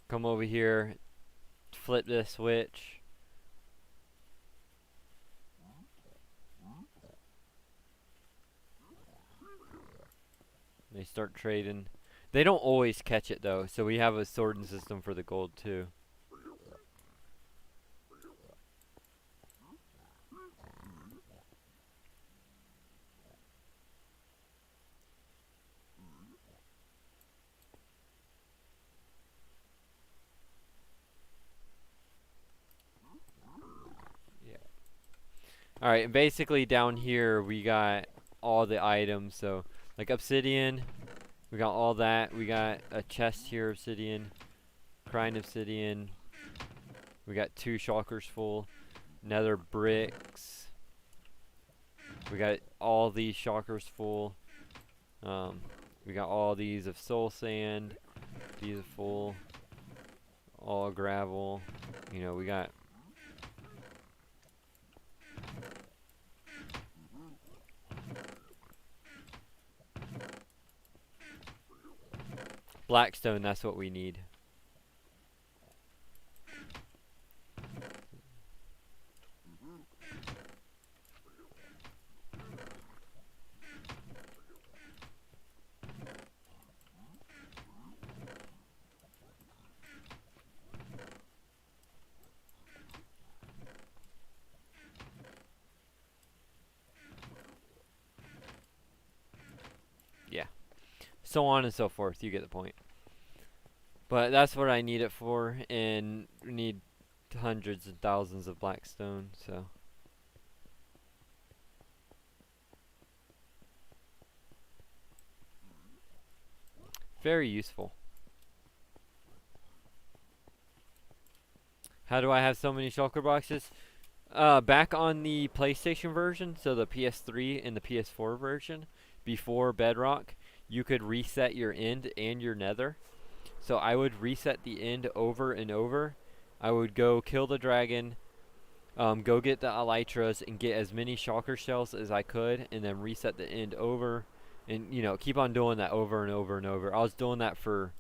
come over here. Flip this switch. They start trading. They don't always catch it though, so we have a sorting system for the gold too. Alright, and basically down here we got all the items, so like obsidian, we got all that, we got a chest here, obsidian, crying obsidian, we got 2 shulkers full, nether bricks, we got all these shulkers full, we got all these of soul sand, these are full, all gravel, you know, we got Blackstone, that's what we need. Yeah. So on and so forth. You get the point. But that's what I need it for, and we need hundreds and thousands of Blackstone, so. Very useful. How do I have so many shulker boxes? Back on the PlayStation version, so the PS3 and the PS4 version, before Bedrock, you could reset your end and your nether. So I would reset the end over and over. I would go kill the dragon, go get the elytras, and get as many shulker shells as I could, and then reset the end over, and keep on doing that over and over and over. I was doing that for,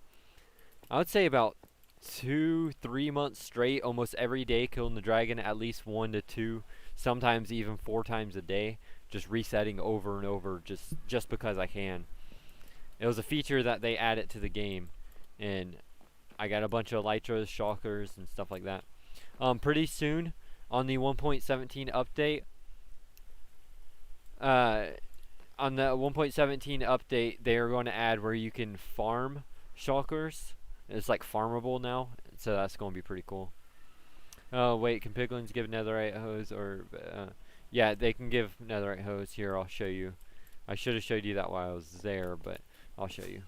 I would say, about 2-3 months straight, almost every day, killing the dragon at least 1 to 2, sometimes even 4 times a day, just resetting over and over, just because I can. It was a feature that they added to the game, and I got a bunch of elytras, shulkers, and stuff like that. Pretty soon on the 1.17 update, they are going to add where you can farm shulkers. It's like farmable now, so that's going to be pretty cool. Oh wait, can piglins give netherite hose or yeah, they can give netherite hose. Here, I'll show you. I should have showed you that while I was there, but I'll show you.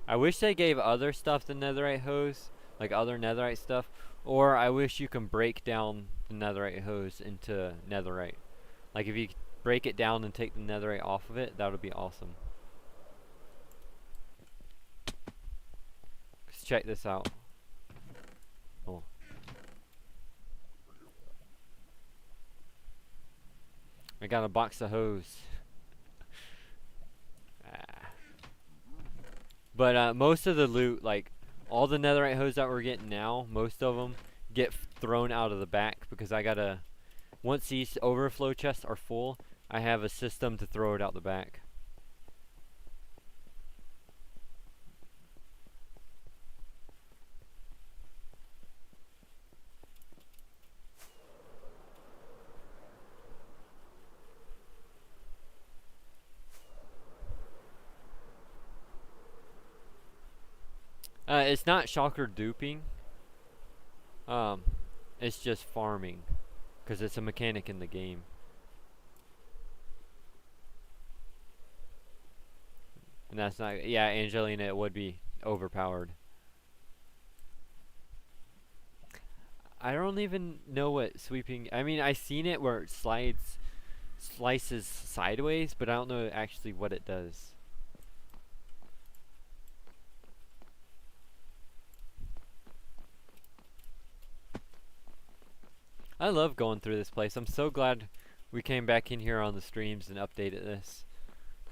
I wish they gave other stuff the netherite hose, like other netherite stuff, or I wish you can break down the netherite hose into netherite. Like if you break it down and take the netherite off of it, that would be awesome. Let's check this out. Oh. I got a box of hose. But most of the loot, like all the netherite hose that we're getting now, most of them get thrown out of the back because I gotta, once these overflow chests are full, I have a system to throw it out the back. It's not shulker duping. It's just farming, because it's a mechanic in the game. And that's not, yeah, Angelina, it would be overpowered. I don't even know what sweeping, I mean, I seen it where it slices sideways, but I don't know actually what it does. I love going through this place. I'm so glad we came back in here on the streams and updated this.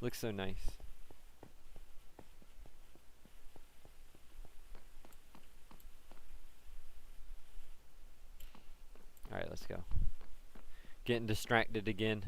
Looks so nice. Alright, let's go. Getting distracted again.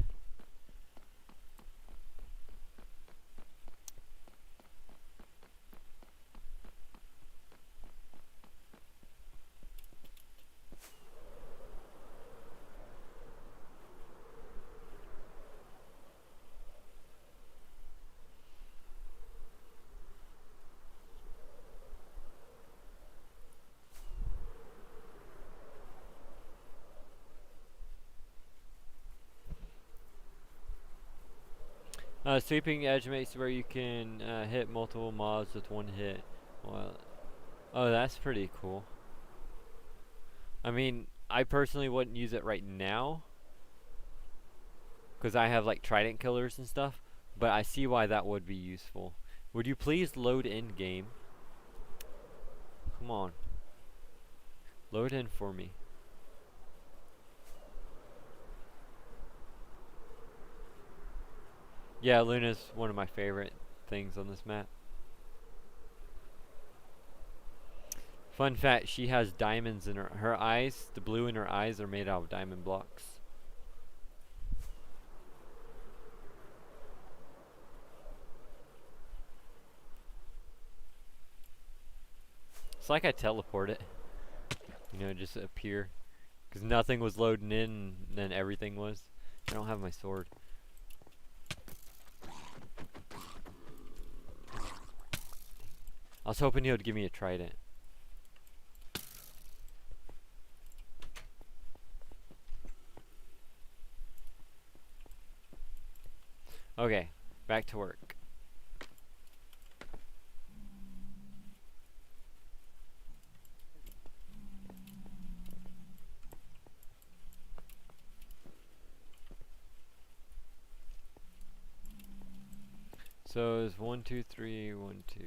Sweeping edge makes where you can hit multiple mobs with one hit. Well, oh, that's pretty cool. I mean, I personally wouldn't use it right now, because I have like trident killers and stuff, but I see why that would be useful. Would you please load in game? Come on. Load in for me. Yeah, Luna's one of my favorite things on this map. Fun fact, she has diamonds in her eyes. The blue in her eyes are made out of diamond blocks. It's like I teleport it. You know, just appear. Because nothing was loading in, and then everything was. I don't have my sword. I was hoping he would give me a trident. Okay, back to work. So it's 1, 2, 3, 1, 2.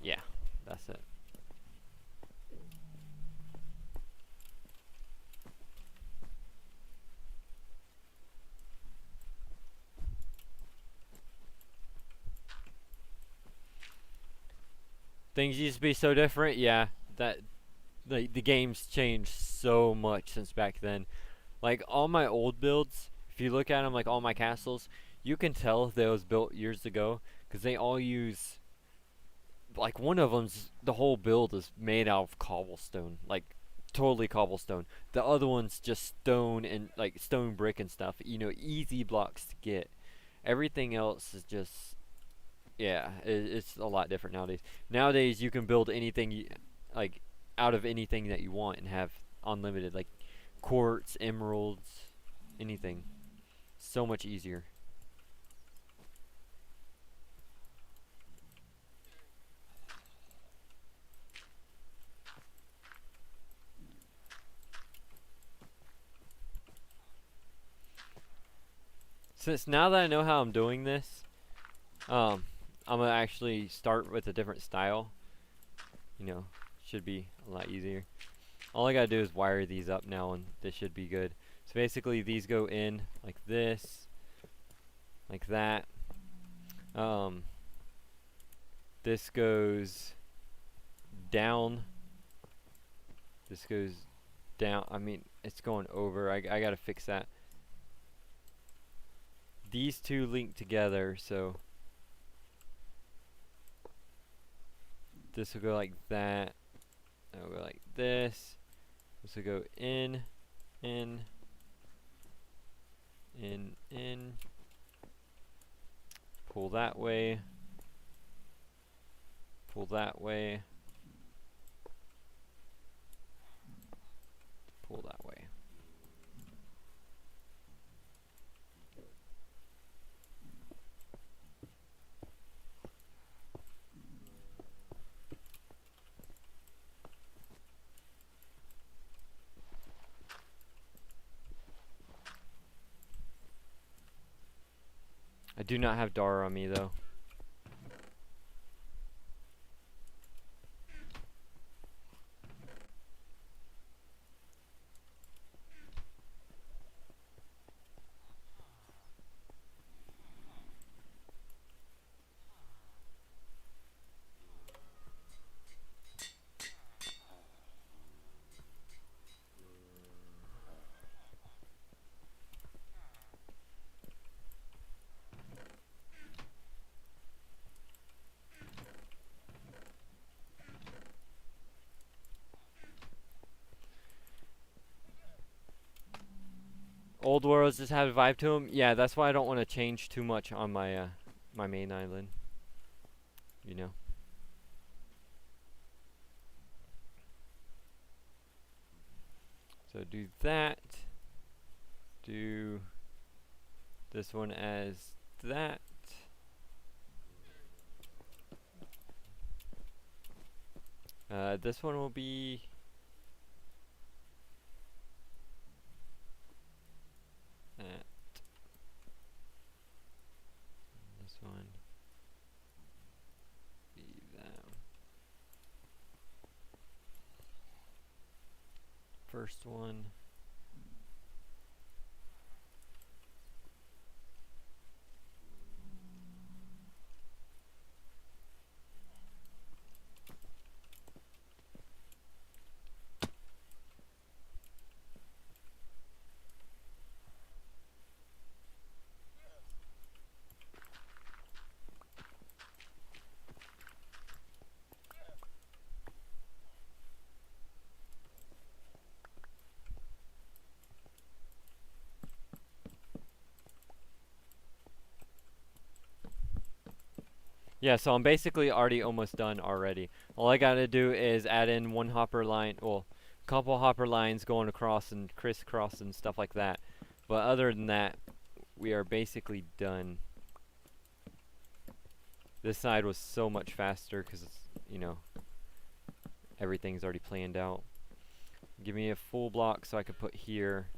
Yeah, that's it. Things used to be so different. Yeah, that the game's changed so much since back then. Like all my old builds, if you look at them, like all my castles, you can tell they was built years ago because they all use, like one of them's, the whole build is made out of cobblestone, like totally cobblestone. The other one's just stone and like stone brick and stuff. You know, easy blocks to get. Everything else is just, yeah, it's a lot different nowadays. Nowadays you can build anything like out of anything that you want and have unlimited, like quartz, emeralds, anything. So much easier. Since now that I know how I'm doing this, I'm gonna actually start with a different style. You know, should be a lot easier. All I gotta do is wire these up now and this should be good. So basically these go in like this, like that. This goes down. This goes down. I mean, it's going over. I gotta fix that. These two link together, so this will go like that. That will go like this. This will go in, in, in. Pull that way. Pull that way. Pull that way. I do not have Dara on me though. Old worlds just have a vibe to them. Yeah, that's why I don't want to change too much on my my main island. You know. So do that. Do this one as that. This one will be first one. Yeah, so I'm basically already almost done already. All I gotta do is add in one hopper line, well, couple hopper lines going across and crisscross and stuff like that. But other than that, we are basically done. This side was so much faster because, you know, everything's already planned out. Give me a full block so I can put here.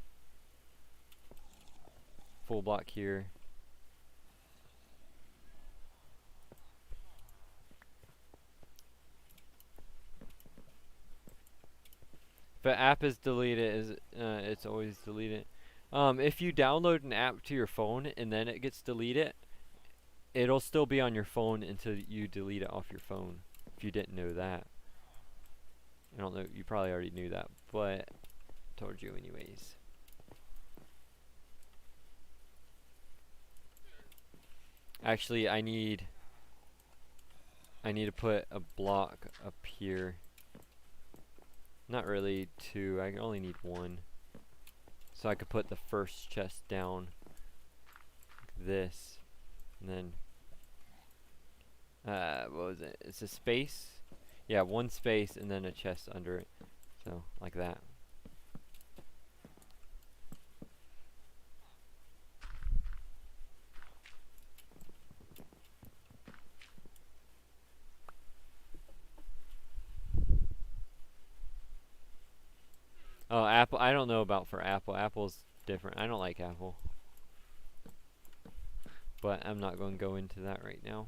Full block here. If an app is deleted, it's always deleted. If you download an app to your phone and then it gets deleted, it'll still be on your phone until you delete it off your phone. If you didn't know that. I don't know, you probably already knew that, but I told you anyways. Actually, I need to put a block up here. Not really two, I only need one. So I could put the first chest down like this, and then what was it? It's a space. Yeah, one space and then a chest under it. So like that. Oh, Apple. I don't know about for Apple. Apple's different. I don't like Apple. But I'm not going to go into that right now.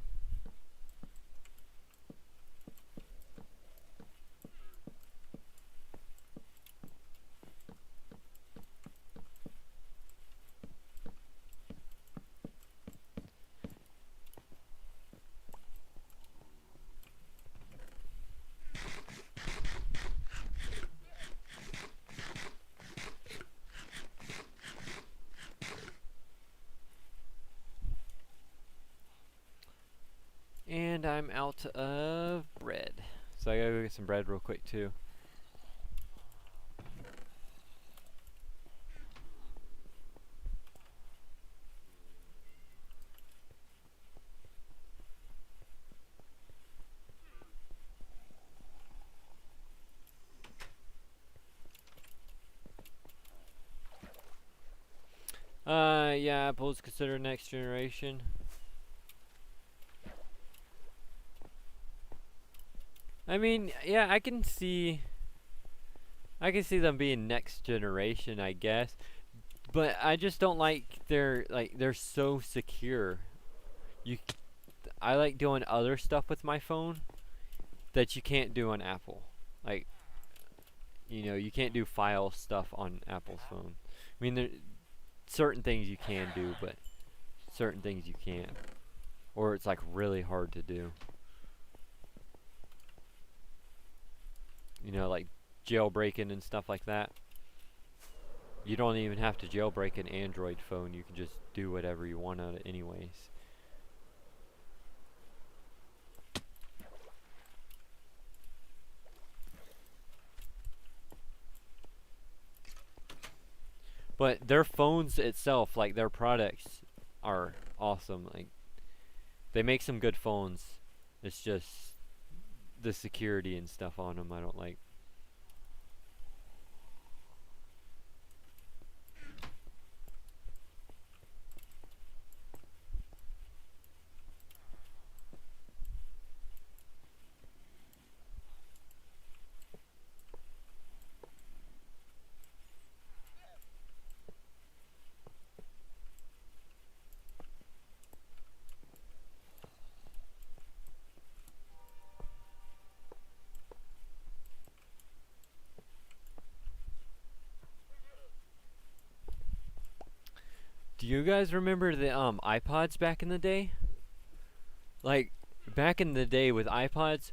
And I'm out of bread. So I gotta go get some bread real quick too. Yeah, Apple's considered next generation. I mean, yeah, I can see them being next generation, I guess. But I just don't like they're so secure. I like doing other stuff with my phone that you can't do on Apple. Like, you know, you can't do file stuff on Apple's phone. I mean, there certain things you can do, but certain things you can't. Or it's like really hard to do. You know, like jailbreaking and stuff like that. You don't even have to jailbreak an Android phone. You can just do whatever you want on it anyways. But their phones itself, like their products, are awesome. Like, they make some good phones. It's just the security and stuff on them I don't like. Do you guys remember the iPods back in the day? Like back in the day with iPods,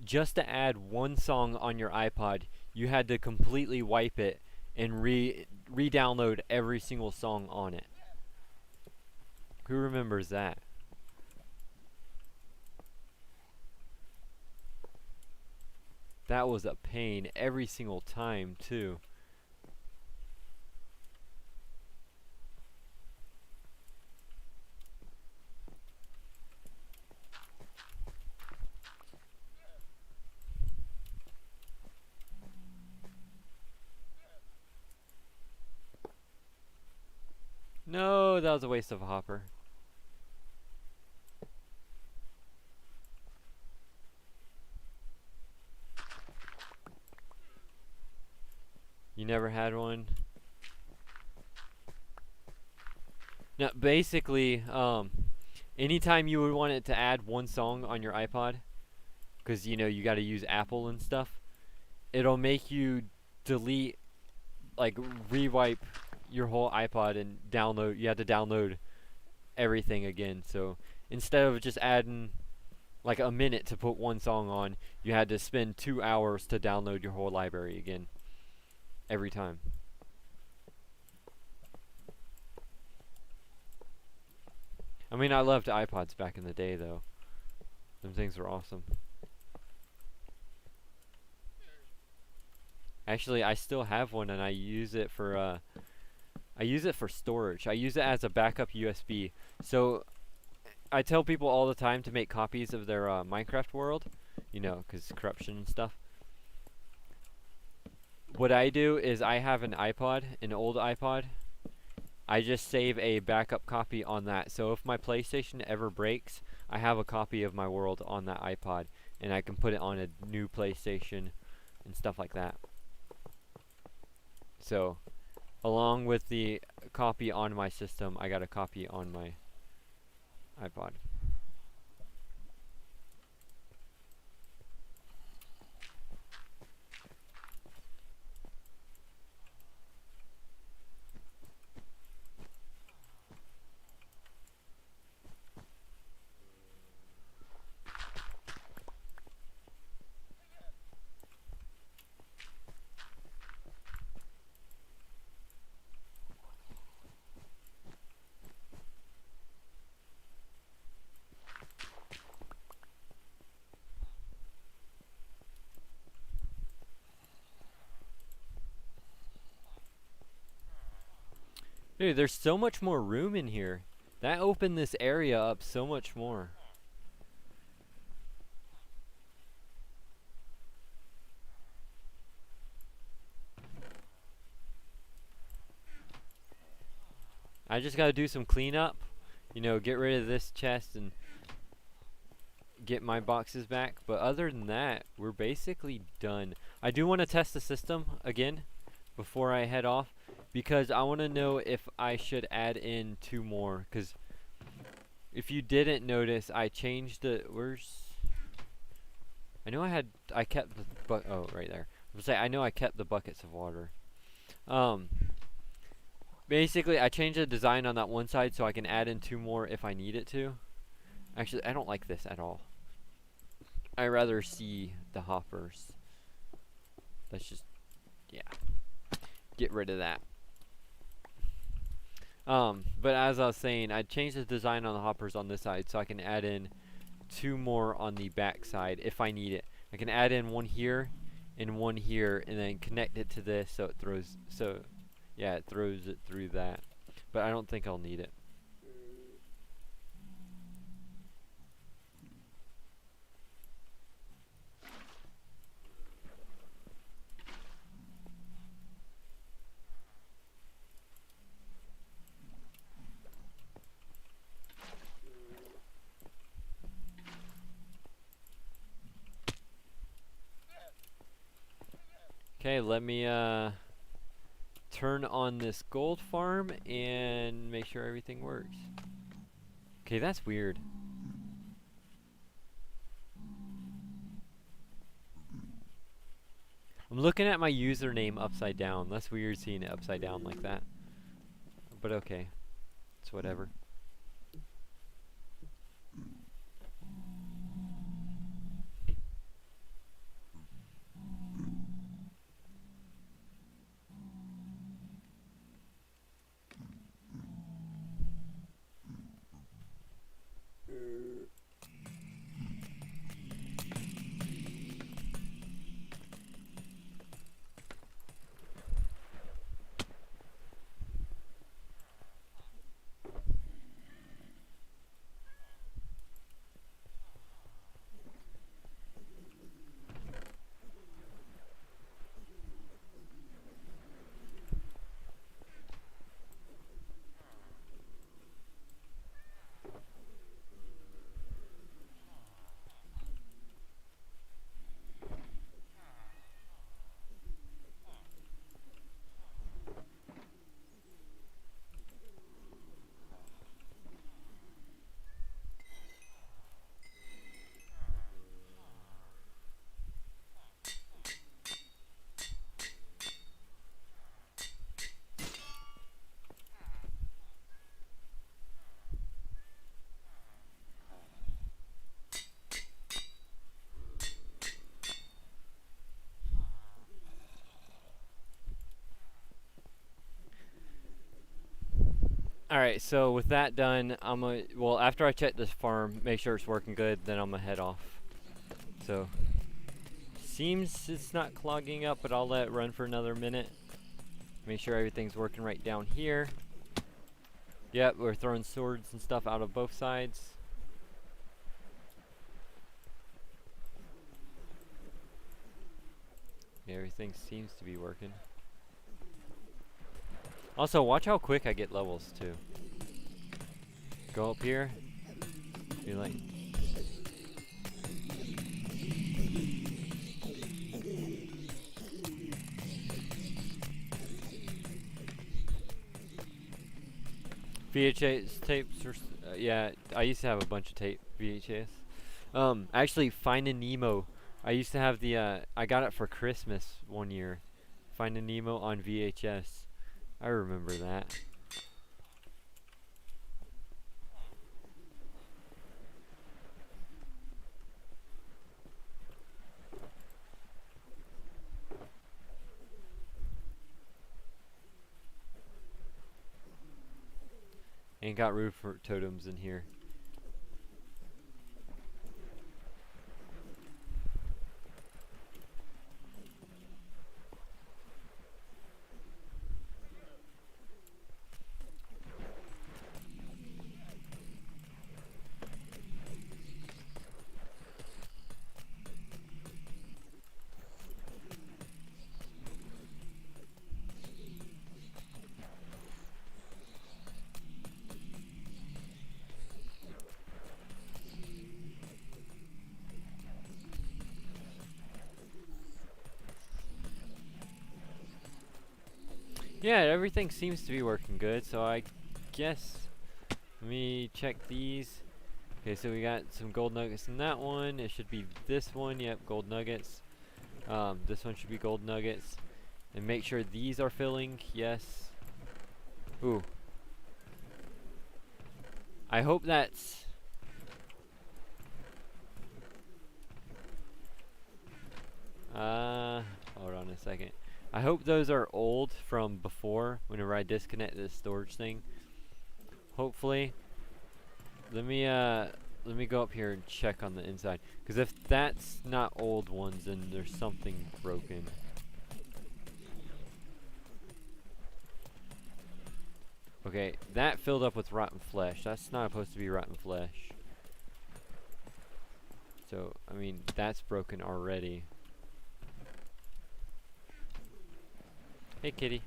just to add one song on your iPod, you had to completely wipe it and re-download every single song on it. Who remembers that? That was a pain every single time, too. No, that was a waste of a hopper. You never had one? Now, basically, anytime you would want it to add one song on your iPod, because, you know, you gotta use Apple and stuff, it'll make you delete, like, rewipe your whole iPod and download, you have to download everything again. So, instead of just adding, like, a minute to put one song on, you had to spend 2 hours to download your whole library again. Every time. I mean, I loved iPods back in the day, though. Them things were awesome. Actually, I still have one, and I use it for storage. I use it as a backup USB. So, I tell people all the time to make copies of their Minecraft world, you know, because corruption and stuff. What I do is I have an iPod, an old iPod. I just save a backup copy on that. So if my PlayStation ever breaks, I have a copy of my world on that iPod, and I can put it on a new PlayStation and stuff like that. So, along with the copy on my system, I got a copy on my iPod. Dude, there's so much more room in here. That opened this area up so much more. I just gotta do some cleanup. You know, get rid of this chest and get my boxes back. But other than that, we're basically done. I do want to test the system again before I head off, because I want to know if I should add in 2 more. Because if you didn't notice, I changed the, I know I kept the oh, right there. I know I kept the buckets of water. Basically, I changed the design on that one side so I can add in 2 more if I need it to. Actually, I don't like this at all. I rather see the hoppers. Let's just, yeah, get rid of that. But as I was saying, I changed the design on the hoppers on this side so I can add in 2 more on the back side if I need it. I can add in 1 here and 1 here, and then connect it to this so it throws, yeah, it throws it through that. But I don't think I'll need it. Okay, let me turn on this gold farm and make sure everything works. Okay, that's weird. I'm looking at my username upside down. That's weird seeing it upside down like that. But okay. It's whatever. Alright, so with that done, well, after I check this farm, make sure it's working good, then I'm gonna head off. So, seems it's not clogging up, but I'll let it run for another minute. Make sure everything's working right down here. Yep, we're throwing swords and stuff out of both sides. Yeah, everything seems to be working. Also, watch how quick I get levels, too. Go up here. Be like... VHS tapes, or yeah, I used to have a bunch of tape VHS. Actually, Finding Nemo. I used to have the, I got it for Christmas one year. Finding Nemo on VHS. I remember that. Ain't got room for totems in here. Yeah, everything seems to be working good, so I guess let me check these. Okay, so we got some gold nuggets in that one. It should be this one. Yep, gold nuggets. This one should be gold nuggets. And make sure these are filling. Yes. Ooh. I hope that's... hold on a second. I hope those are old from before, whenever I disconnect this storage thing. Hopefully. Let me go up here and check on the inside. Because if that's not old ones, then there's something broken. Okay, that filled up with rotten flesh. That's not supposed to be rotten flesh. So, I mean, that's broken already. Hey, kitty.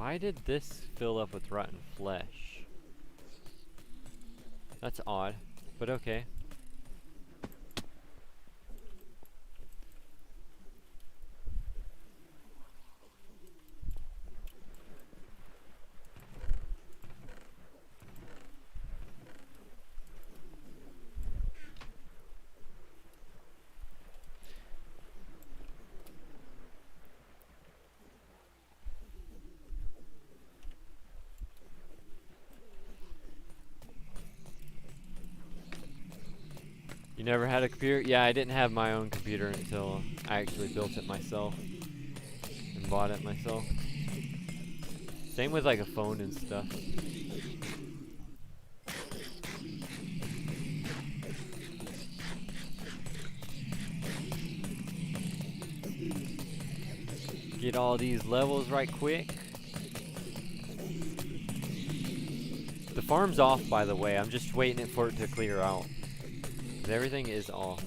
Why did this fill up with rotten flesh? That's odd, but okay. You never had a computer? Yeah, I didn't have my own computer until I actually built it myself and bought it myself. Same with like a phone and stuff. Get all these levels right quick. The farm's off, by the way. I'm just waiting for it to clear out. Everything is off.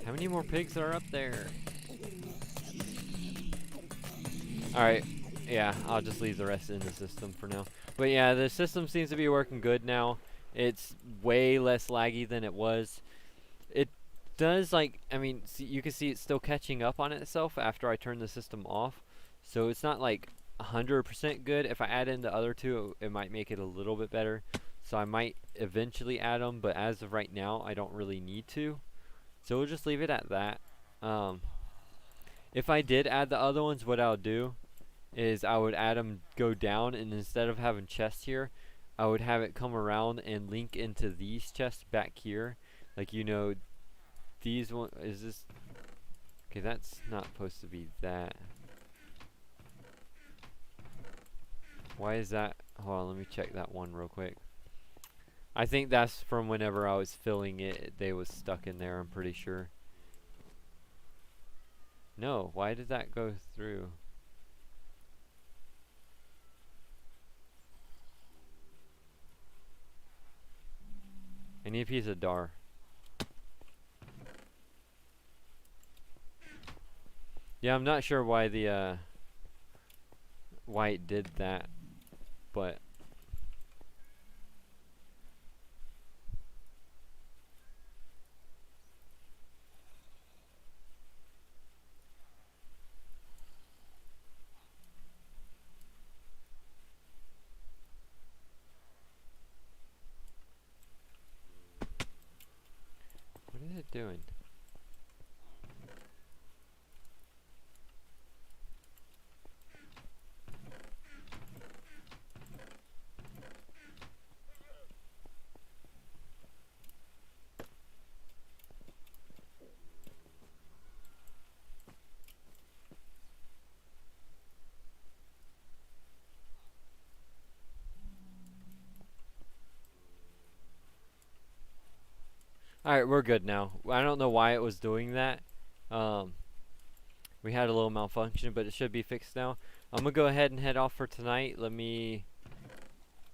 How many more pigs are up there? Alright, yeah, I'll just leave the rest in the system for now. But yeah, the system seems to be working good now. It's way less laggy than it was. It does, like, I mean, see, you can see it's still catching up on itself after I turn the system off. So it's not like 100% good. If I add in the other two, it might make it a little bit better. So I might eventually add them, but as of right now, I don't really need to. So we'll just leave it at that. If I did add the other ones, what I'll do is I would add them, go down, and instead of having chests here, I would have it come around and link into these chests back here. Like, you know, these one, is this, okay, that's not supposed to be that. Why is that? Hold on, let me check that one real quick. I think that's from whenever I was filling it, they was stuck in there, I'm pretty sure. No, why did that go through? I need a piece of dar. Yeah, I'm not sure why the why it did that, but what is it doing? Alright, we're good now. I don't know why it was doing that. We had a little malfunction, but it should be fixed now. I'm gonna go ahead and head off for tonight. Let me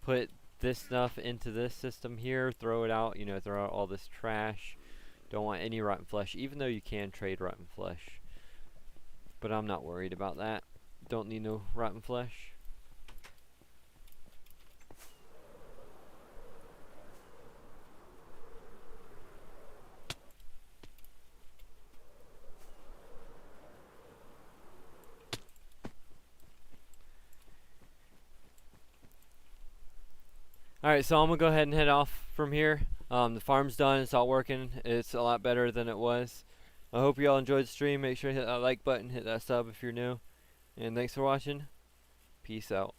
put this stuff into this system here, throw it out, you know, throw out all this trash. Don't want any rotten flesh, even though you can trade rotten flesh. But I'm not worried about that. Don't need no rotten flesh. Alright, so I'm going to go ahead and head off from here. The farm's done. It's all working. It's a lot better than it was. I hope you all enjoyed the stream. Make sure to hit that like button. Hit that sub if you're new. And thanks for watching. Peace out.